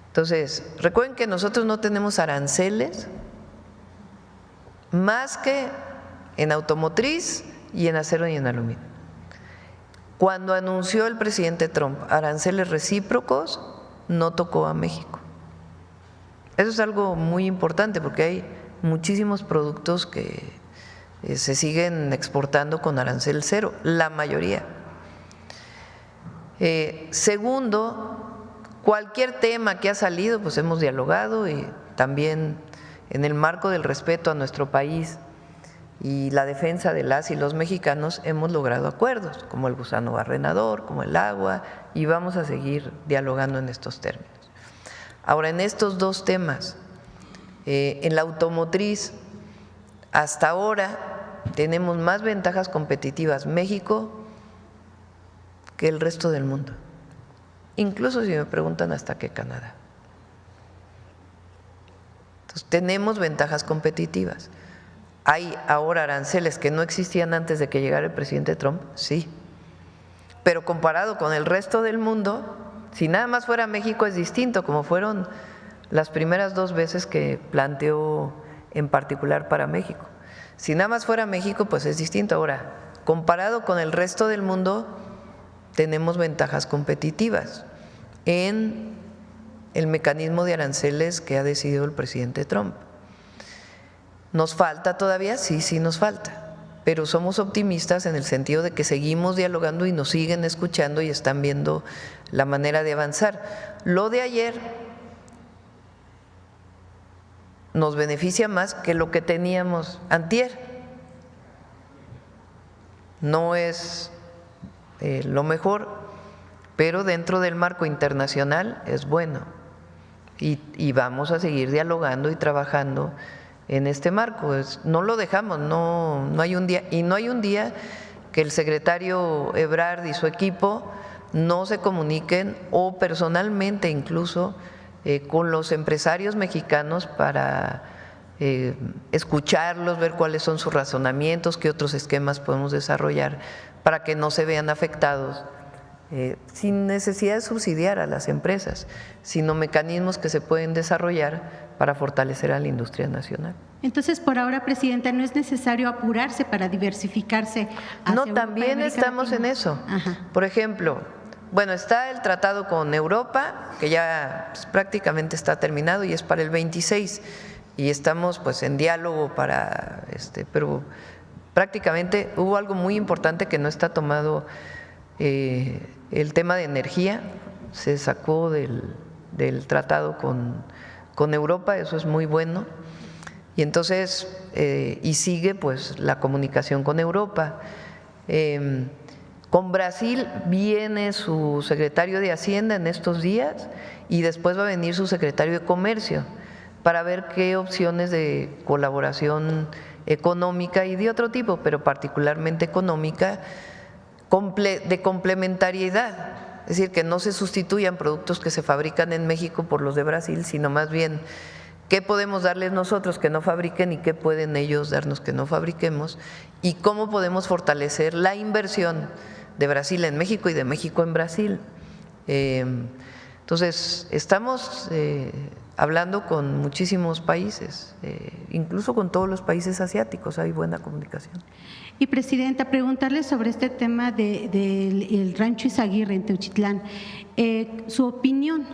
Entonces, recuerden que nosotros no tenemos aranceles más que en automotriz y en acero y en aluminio. Cuando anunció el presidente Trump aranceles recíprocos, no tocó a México. Eso es algo muy importante porque hay muchísimos productos que se siguen exportando con arancel cero, la mayoría. Segundo, cualquier tema que ha salido, pues hemos dialogado y también en el marco del respeto a nuestro país y la defensa de las y los mexicanos hemos logrado acuerdos, como el gusano barrenador, como el agua, y vamos a seguir dialogando en estos términos. Ahora, en estos dos temas, en la automotriz, Hasta ahora tenemos más ventajas competitivas México que el resto del mundo, incluso si me preguntan hasta que Canadá. Entonces, tenemos ventajas competitivas. ¿Hay ahora aranceles que no existían antes de que llegara el presidente Trump? Sí. Pero comparado con el resto del mundo, si nada más fuera México es distinto, como fueron las primeras 2 veces que planteó en particular para México. Si nada más fuera México, pues es distinto. Ahora, comparado con el resto del mundo, tenemos ventajas competitivas en el mecanismo de aranceles que ha decidido el presidente Trump. ¿Nos falta todavía? Sí nos falta, pero somos optimistas en el sentido de que seguimos dialogando y nos siguen escuchando y están viendo la manera de avanzar. Lo de ayer nos beneficia más que lo que teníamos antier. No es lo mejor, pero dentro del marco internacional es bueno y vamos a seguir dialogando y trabajando en este marco. No lo dejamos, no hay un día, y no hay un día que el secretario Ebrard y su equipo no se comuniquen o personalmente incluso con los empresarios mexicanos para escucharlos, ver cuáles son sus razonamientos, qué otros esquemas podemos desarrollar para que no se vean afectados sin necesidad de subsidiar a las empresas, sino mecanismos que se pueden desarrollar para fortalecer a la industria nacional. Entonces, por ahora, Presidenta, ¿no es necesario apurarse para diversificarse hacia No, también estamos en eso. Ajá. Por ejemplo, bueno, está el tratado con Europa, que ya pues, prácticamente está terminado y es para el 26, y estamos pues en diálogo para pero prácticamente hubo algo muy importante que no está tomado, el tema de energía se sacó del tratado con Europa, eso es muy bueno, y entonces y sigue pues la comunicación con Europa. Con Brasil viene su secretario de Hacienda en estos días y después va a venir su secretario de Comercio para ver qué opciones de colaboración económica y de otro tipo, pero particularmente económica, de complementariedad, es decir, que no se sustituyan productos que se fabrican en México por los de Brasil, sino más bien qué podemos darles nosotros que no fabriquen y qué pueden ellos darnos que no fabriquemos y cómo podemos fortalecer la inversión de Brasil en México y de México en Brasil. Entonces, estamos hablando con muchísimos países, incluso con todos los países asiáticos, hay buena comunicación. Y Presidenta, preguntarle sobre este tema del rancho Izaguirre en Teuchitlán. Su opinión,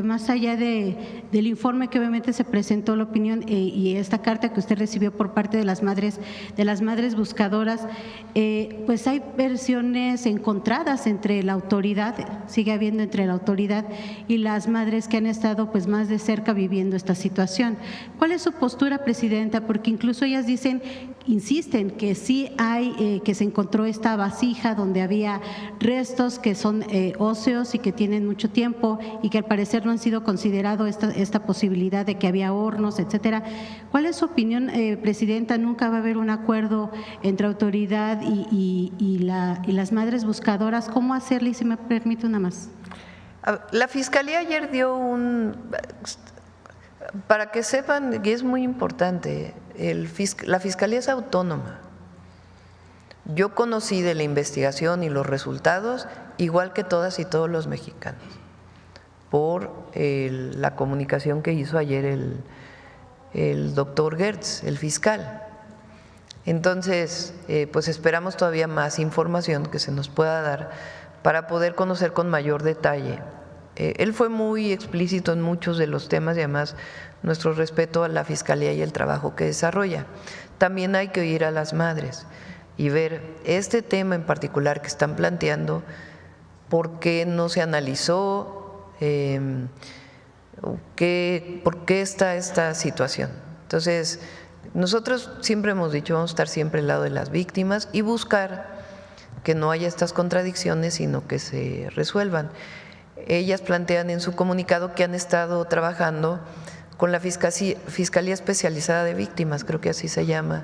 más allá del informe que obviamente se presentó, la opinión y esta carta que usted recibió por parte de las madres buscadoras, pues hay versiones encontradas entre la autoridad, sigue habiendo entre la autoridad y las madres que han estado pues más de cerca viviendo esta situación. ¿Cuál es su postura, Presidenta? Porque incluso ellas insisten que sí hay, que se encontró esta vasija donde había restos que son óseos y que tienen mucho tiempo y que al parecer no han sido considerado esta posibilidad de que había hornos, etcétera. ¿Cuál es su opinión, Presidenta? ¿Nunca va a haber un acuerdo entre autoridad y las madres buscadoras? ¿Cómo hacerle? Y si me permite una más. La Fiscalía ayer dio para que sepan, y es muy importante, la Fiscalía es autónoma. Yo conocí de la investigación y los resultados igual que todas y todos los mexicanos por la comunicación que hizo ayer el doctor Gertz, el fiscal. Entonces, pues esperamos todavía más información que se nos pueda dar para poder conocer con mayor detalle. Él fue muy explícito en muchos de los temas y además nuestro respeto a la Fiscalía y el trabajo que desarrolla. También hay que oír a las madres y ver este tema en particular que están planteando, por qué no se analizó, por qué está esta situación. Entonces, nosotros siempre hemos dicho, vamos a estar siempre al lado de las víctimas y buscar que no haya estas contradicciones, sino que se resuelvan. Ellas plantean en su comunicado que han estado trabajando con la Fiscalía Especializada de Víctimas, creo que así se llama,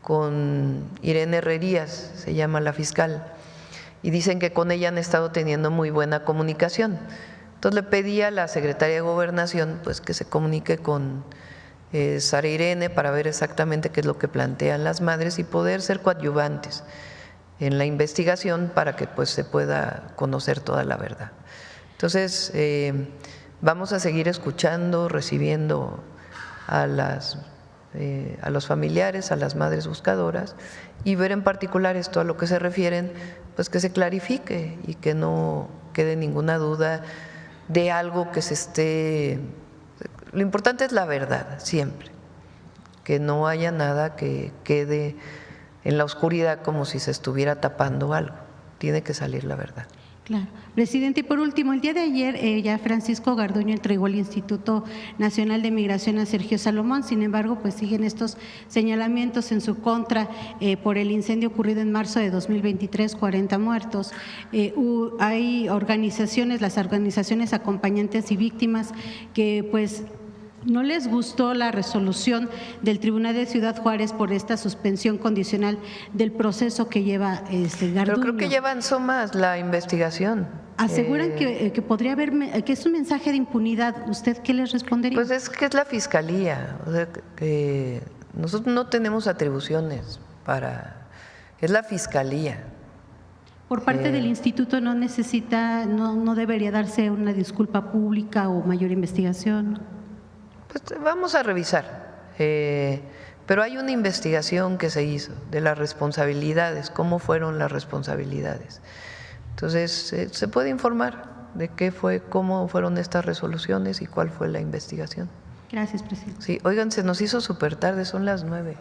con Irene Herrerías, se llama la fiscal, y dicen que con ella han estado teniendo muy buena comunicación. Entonces le pedí a la Secretaría de Gobernación pues que se comunique con Sara Irene para ver exactamente qué es lo que plantean las madres y poder ser coadyuvantes en la investigación para que pues se pueda conocer toda la verdad. Entonces vamos a seguir escuchando, recibiendo a los familiares, a las madres buscadoras y ver en particular esto a lo que se refieren, pues que se clarifique y que no quede ninguna duda de algo que se esté… Lo importante es la verdad, siempre, que no haya nada que quede en la oscuridad como si se estuviera tapando algo, tiene que salir la verdad. Claro. Presidente, y por último, el día de ayer ya Francisco Garduño entregó el Instituto Nacional de Migración a Sergio Salomón, sin embargo, pues siguen estos señalamientos en su contra por el incendio ocurrido en marzo de 2023, 40 muertos. Hay organizaciones, las organizaciones acompañantes y víctimas que pues no les gustó la resolución del Tribunal de Ciudad Juárez por esta suspensión condicional del proceso que lleva Garduño. Pero creo que ya avanzó más la investigación. Aseguran que podría haber, que es un mensaje de impunidad. ¿Usted qué les respondería? Pues es que es la Fiscalía. O sea, que nosotros no tenemos atribuciones para… Es la Fiscalía. Por parte del instituto no necesita, no debería darse una disculpa pública o mayor investigación. Pues vamos a revisar, pero hay una investigación que se hizo de las responsabilidades, cómo fueron las responsabilidades. Entonces, se puede informar de qué fue, cómo fueron estas resoluciones y cuál fue la investigación. Gracias, presidente. Sí, oigan, se nos hizo súper tarde, son las 9.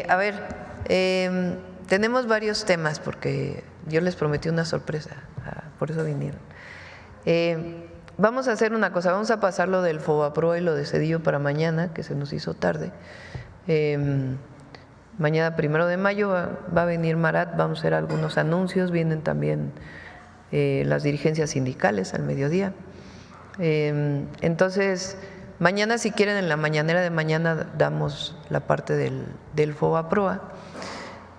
A ver, tenemos varios temas porque yo les prometí una sorpresa, por eso vinieron. Vamos a hacer una cosa, vamos a pasar lo del FOBAPROA y lo de Cedillo para mañana, que se nos hizo tarde. Mañana 1 de mayo va a venir Marat, vamos a hacer algunos anuncios, vienen también las dirigencias sindicales al mediodía. Entonces, mañana si quieren en la mañanera de mañana damos la parte del FOBAPROA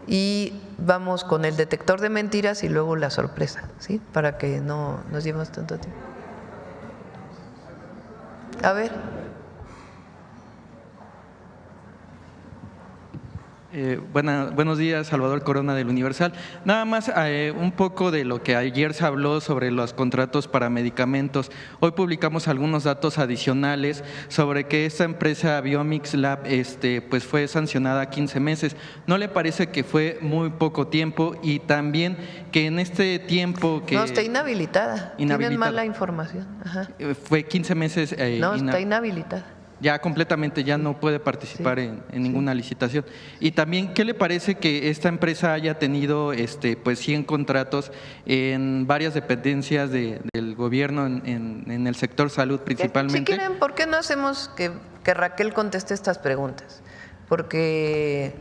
y vamos con el detector de mentiras y luego la sorpresa, ¿sí? Para que no nos llevemos tanto tiempo. A ver. Buenos días, Salvador Corona del Universal. Nada más un poco de lo que ayer se habló sobre los contratos para medicamentos. Hoy publicamos algunos datos adicionales sobre que esta empresa Biomix Lab pues fue sancionada a 15 meses. ¿No le parece que fue muy poco tiempo y también que en este tiempo que… No, está inhabilitada. Tienen mala información. Ajá. Fue 15 meses… no, está inhabilitada. Ya completamente ya no puede participar en ninguna licitación. Y también, ¿qué le parece que esta empresa haya tenido pues 100 contratos en varias dependencias del gobierno en el sector salud principalmente? Si quieren, ¿por qué no hacemos que Raquel conteste estas preguntas? Porque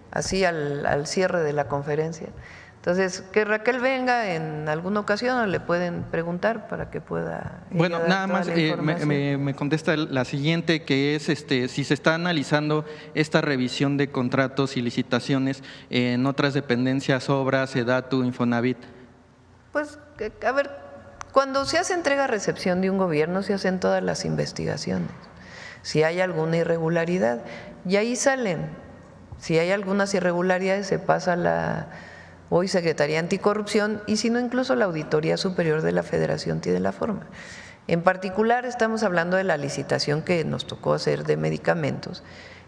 así al cierre de la conferencia. Entonces, que Raquel venga en alguna ocasión o le pueden preguntar para que pueda… Bueno, nada más me contesta la siguiente, que es si se está analizando esta revisión de contratos y licitaciones en otras dependencias, obras, Sedatu, Infonavit. Pues, a ver, cuando se hace entrega-recepción de un gobierno se hacen todas las investigaciones. Si hay alguna irregularidad, y ahí salen. Si hay algunas irregularidades se pasa a hoy Secretaría Anticorrupción y si no incluso la Auditoría Superior de la Federación tiene la forma. En particular estamos hablando de la licitación que nos tocó hacer de medicamentos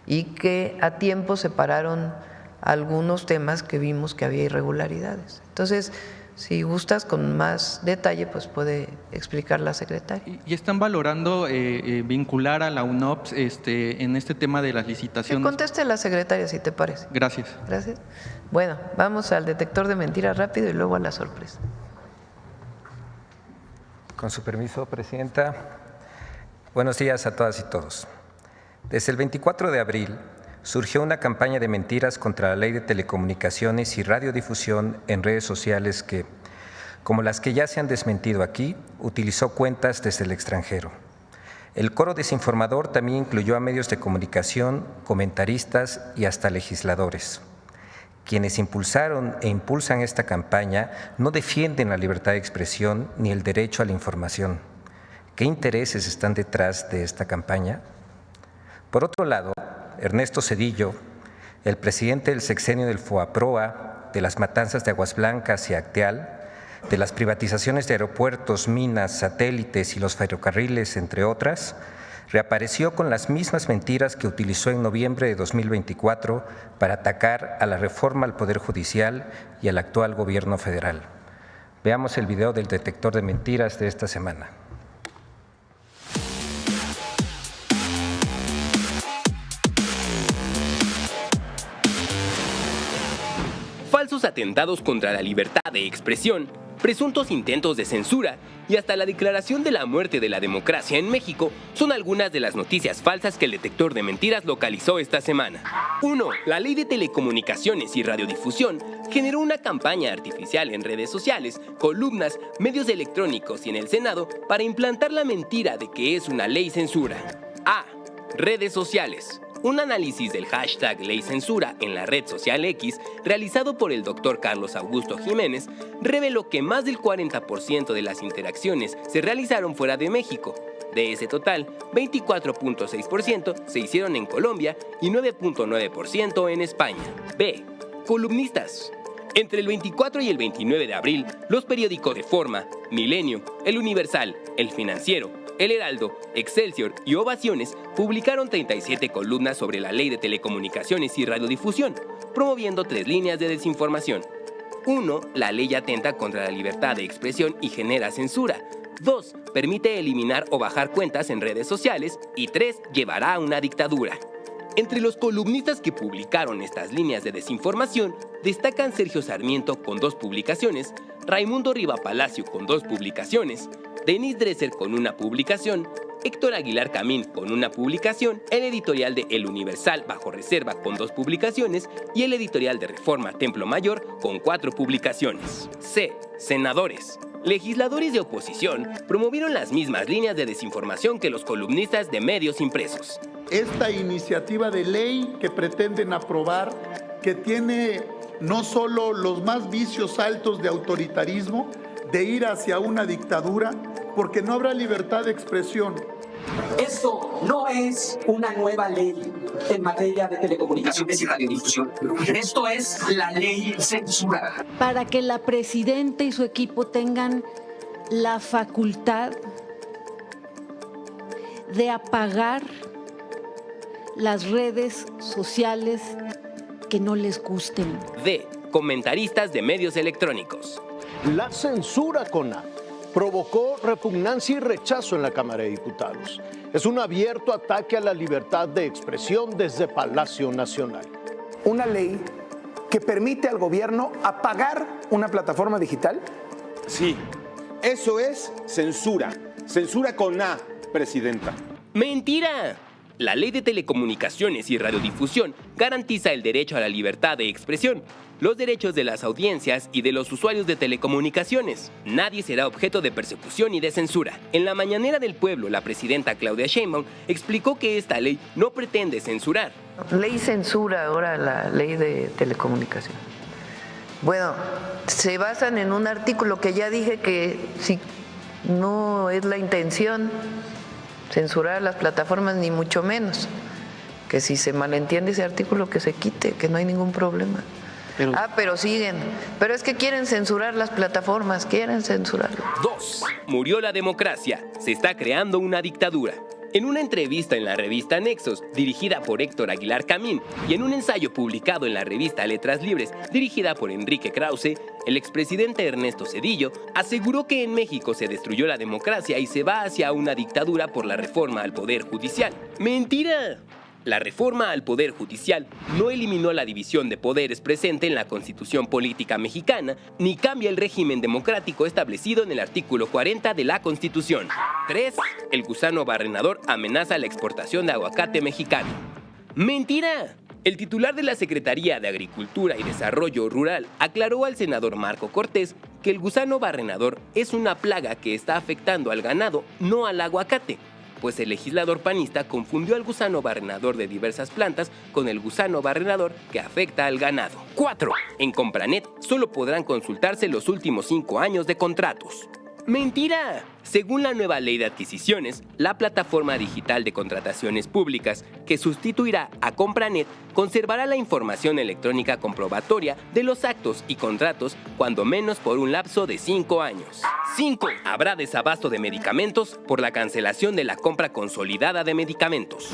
y que a tiempo separaron algunos temas que vimos que había irregularidades. Entonces, si gustas con más detalle, pues puede explicar la secretaria. ¿Y están valorando vincular a la UNOPS en este tema de las licitaciones? Que conteste la secretaria, si te parece. Gracias. Gracias. Bueno, vamos al detector de mentiras rápido y luego a la sorpresa. Con su permiso, Presidenta. Buenos días a todas y todos. Desde el 24 de abril surgió una campaña de mentiras contra la Ley de Telecomunicaciones y Radiodifusión en redes sociales que, como las que ya se han desmentido aquí, utilizó cuentas desde el extranjero. El coro desinformador también incluyó a medios de comunicación, comentaristas y hasta legisladores. Quienes impulsaron e impulsan esta campaña no defienden la libertad de expresión ni el derecho a la información. ¿Qué intereses están detrás de esta campaña? Por otro lado, Ernesto Zedillo, el presidente del sexenio del FOAPROA, de las matanzas de Aguas Blancas y Acteal, de las privatizaciones de aeropuertos, minas, satélites y los ferrocarriles, entre otras, reapareció con las mismas mentiras que utilizó en noviembre de 2024 para atacar a la reforma al Poder Judicial y al actual gobierno federal. Veamos el video del detector de mentiras de esta semana. Falsos atentados contra la libertad de expresión, presuntos intentos de censura y hasta la declaración de la muerte de la democracia en México son algunas de las noticias falsas que el detector de mentiras localizó esta semana. 1. La Ley de Telecomunicaciones y Radiodifusión generó una campaña artificial en redes sociales, columnas, medios electrónicos y en el Senado para implantar la mentira de que es una ley censura. A. Redes sociales. Un análisis del hashtag Ley Censura en la red social X, realizado por el Dr. Carlos Augusto Jiménez, reveló que más del 40% de las interacciones se realizaron fuera de México. De ese total, 24.6% se hicieron en Colombia y 9.9% en España. B. Columnistas. Entre el 24 y el 29 de abril, los periódicos Reforma, Milenio, El Universal, El Financiero, El Heraldo, Excelsior y Ovaciones publicaron 37 columnas sobre la Ley de Telecomunicaciones y Radiodifusión, promoviendo 3 líneas de desinformación. 1. La ley atenta contra la libertad de expresión y genera censura. 2. Permite eliminar o bajar cuentas en redes sociales. Y 3. Llevará a una dictadura. Entre los columnistas que publicaron estas líneas de desinformación, destacan Sergio Sarmiento con 2 publicaciones, Raimundo Riva Palacio con 2 publicaciones, Denis Dresser con una publicación, Héctor Aguilar Camín con una publicación, el editorial de El Universal Bajo Reserva con 2 publicaciones y el editorial de Reforma Templo Mayor con 4 publicaciones. C. Senadores. Legisladores de oposición promovieron las mismas líneas de desinformación que los columnistas de medios impresos. Esta iniciativa de ley que pretenden aprobar, que tiene no solo los más vicios altos de autoritarismo, de ir hacia una dictadura, porque no habrá libertad de expresión. Esto no es una nueva ley en materia de telecomunicaciones y radiodifusión. Esto es la ley censura. Para que la presidenta y su equipo tengan la facultad de apagar las redes sociales que no les gusten. D. Comentaristas de medios electrónicos. La censura con A provocó repugnancia y rechazo en la Cámara de Diputados. Es un abierto ataque a la libertad de expresión desde Palacio Nacional. Una ley que permite al gobierno apagar una plataforma digital. Sí, eso es censura. Censura con A, presidenta. ¡Mentira! La Ley de Telecomunicaciones y Radiodifusión garantiza el derecho a la libertad de expresión, los derechos de las audiencias y de los usuarios de telecomunicaciones. Nadie será objeto de persecución y de censura. En la Mañanera del Pueblo, la presidenta Claudia Sheinbaum explicó que esta ley no pretende censurar. Ley censura ahora la Ley de Telecomunicación. Bueno, se basan en un artículo que ya dije que si no es la intención censurar las plataformas, ni mucho menos. Que si se malentiende ese artículo, que se quite, que no hay ningún problema. Pero siguen. Pero es que quieren censurar las plataformas, quieren censurarlo. 2. Murió la democracia. Se está creando una dictadura. En una entrevista en la revista Nexos, dirigida por Héctor Aguilar Camín, y en un ensayo publicado en la revista Letras Libres, dirigida por Enrique Krause, el expresidente Ernesto Zedillo aseguró que en México se destruyó la democracia y se va hacia una dictadura por la reforma al Poder Judicial. ¡Mentira! La reforma al Poder Judicial no eliminó la división de poderes presente en la Constitución Política Mexicana, ni cambia el régimen democrático establecido en el artículo 40 de la Constitución. 3. El gusano barrenador amenaza la exportación de aguacate mexicano. ¡Mentira! El titular de la Secretaría de Agricultura y Desarrollo Rural aclaró al senador Marco Cortés que el gusano barrenador es una plaga que está afectando al ganado, no al aguacate. pues el legislador panista confundió al gusano barrenador de diversas plantas con el gusano barrenador que afecta al ganado. 4. En Compranet solo podrán consultarse los últimos 5 años de contratos. ¡Mentira! Según la nueva ley de adquisiciones, la plataforma digital de contrataciones públicas que sustituirá a Compranet conservará la información electrónica comprobatoria de los actos y contratos cuando menos por un lapso de 5 años. 5. Habrá desabasto de medicamentos por la cancelación de la compra consolidada de medicamentos.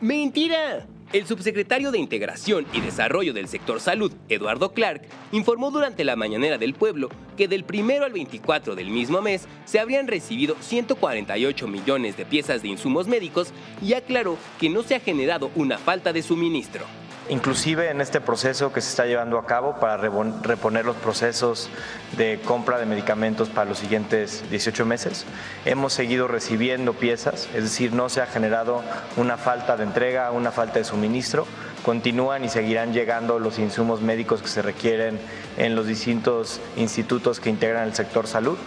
¡Mentira! El subsecretario de Integración y Desarrollo del Sector Salud, Eduardo Clark, informó durante la Mañanera del Pueblo que del 1 al 24 del mismo mes se habrían recibido 148 millones de piezas de insumos médicos y aclaró que no se ha generado una falta de suministro. Inclusive en este proceso que se está llevando a cabo para reponer los procesos de compra de medicamentos para los siguientes 18 meses, hemos seguido recibiendo piezas, es decir, no se ha generado una falta de entrega, una falta de suministro. Continúan y seguirán llegando los insumos médicos que se requieren en los distintos institutos que integran el sector salud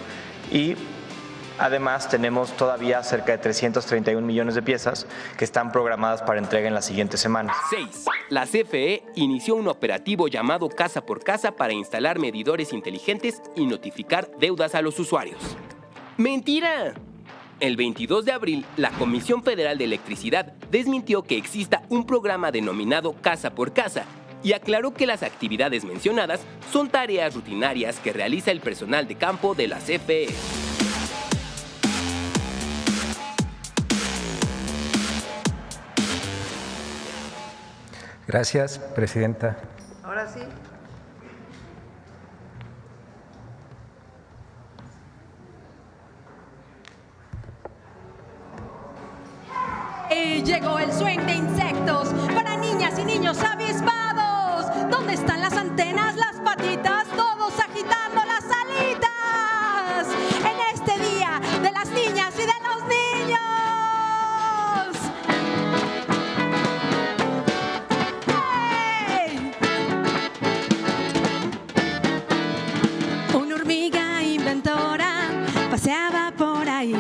y además, tenemos todavía cerca de 331 millones de piezas que están programadas para entrega en las siguientes semanas. 6. La CFE inició un operativo llamado Casa por Casa para instalar medidores inteligentes y notificar deudas a los usuarios. ¡Mentira! El 22 de abril, la Comisión Federal de Electricidad desmintió que exista un programa denominado Casa por Casa y aclaró que las actividades mencionadas son tareas rutinarias que realiza el personal de campo de la CFE. Gracias, presidenta. Ahora sí. Y llegó el swing de insectos para niñas y niños avispados. ¿Dónde están las antenas, las patitas, todos agitando las alitas? En este día de las niñas y de los niños. ¡Hey! Una hormiga inventora paseaba por ahí,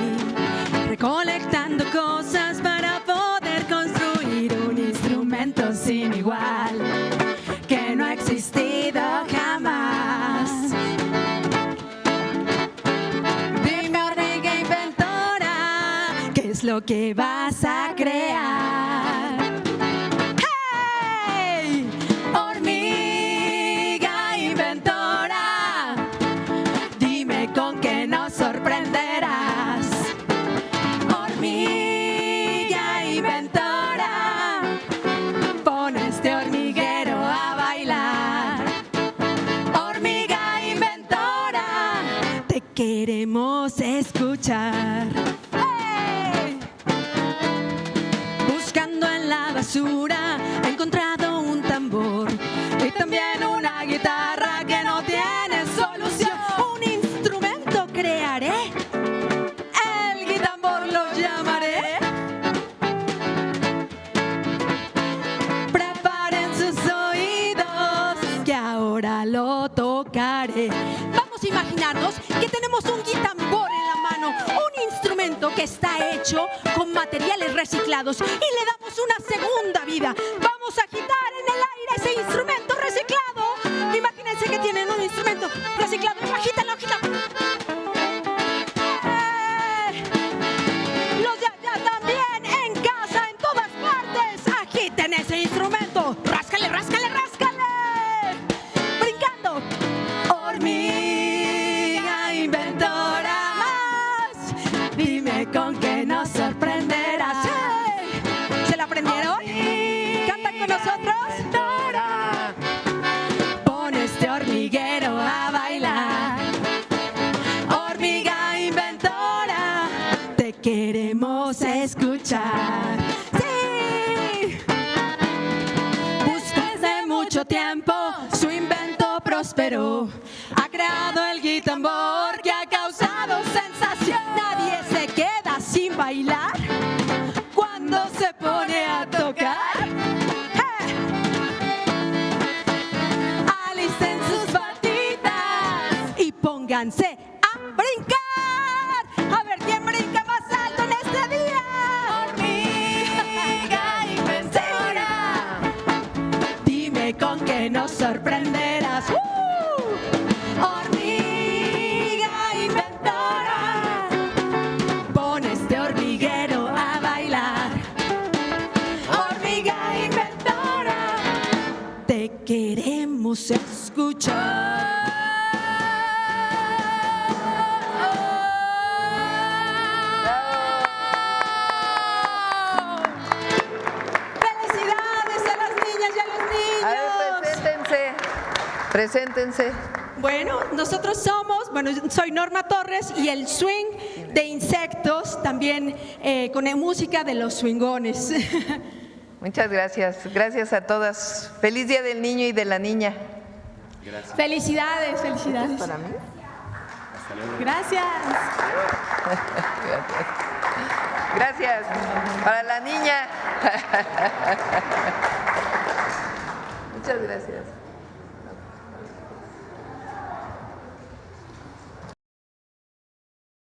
recolectando cosas para poder construir un instrumento sin igual que no ha existido jamás. Dime, hormiga inventora, ¿qué es lo que vas a crear? ¡Hey! Hormiga inventora, dime con qué nos sorprenderás. Hormiga inventora, pon este hormiguero a bailar. Hormiga inventora, te queremos escuchar. ¡Hey! Buscando en la basura he encontrado un tambor y también una guitarra que no tiene solución. Un instrumento crearé, el guitambor lo llamaré. Preparen sus oídos que ahora lo tocaré. Vamos a imaginarnos que tenemos un guitambor en la mano, un instrumento que está hecho con materiales reciclados y le damos una segunda vida. Vamos a agitar en el aire ese instrumento reciclado. Imagínense que tienen un instrumento reciclado. Agítalo, agítalo. Los de allá también, en casa, en todas partes, agiten ese instrumento. Ráscale, ráscale, ráscale. Brincando. Hormiga inventora más, dime con qué nos sorprenderás. ¡Hey! ¿Se la aprendieron? ¿Cantan con nosotros? Pon este hormiguero a bailar. Hormiga inventora, te queremos escuchar. Sí. Después de mucho tiempo, su invento prosperó. Ha creado el guitambor que ha causado sensación. Nadie se queda sin bailar cuando se pone a tocar. ¡Hey! Alisten sus patitas y pónganse a brincar. A ver quién brinca más alto en este día. que nos sorprenderás. Hormiga inventora, pon este hormiguero a bailar. Hormiga inventora, te queremos escuchar. Preséntense. Bueno, nosotros somos, soy Norma Torres y el swing de insectos, también con música de los swingones. Muchas gracias. Gracias a todas. Feliz Día del Niño y de la Niña. Gracias. Felicidades, felicidades. ¿Para mí? Gracias. Gracias.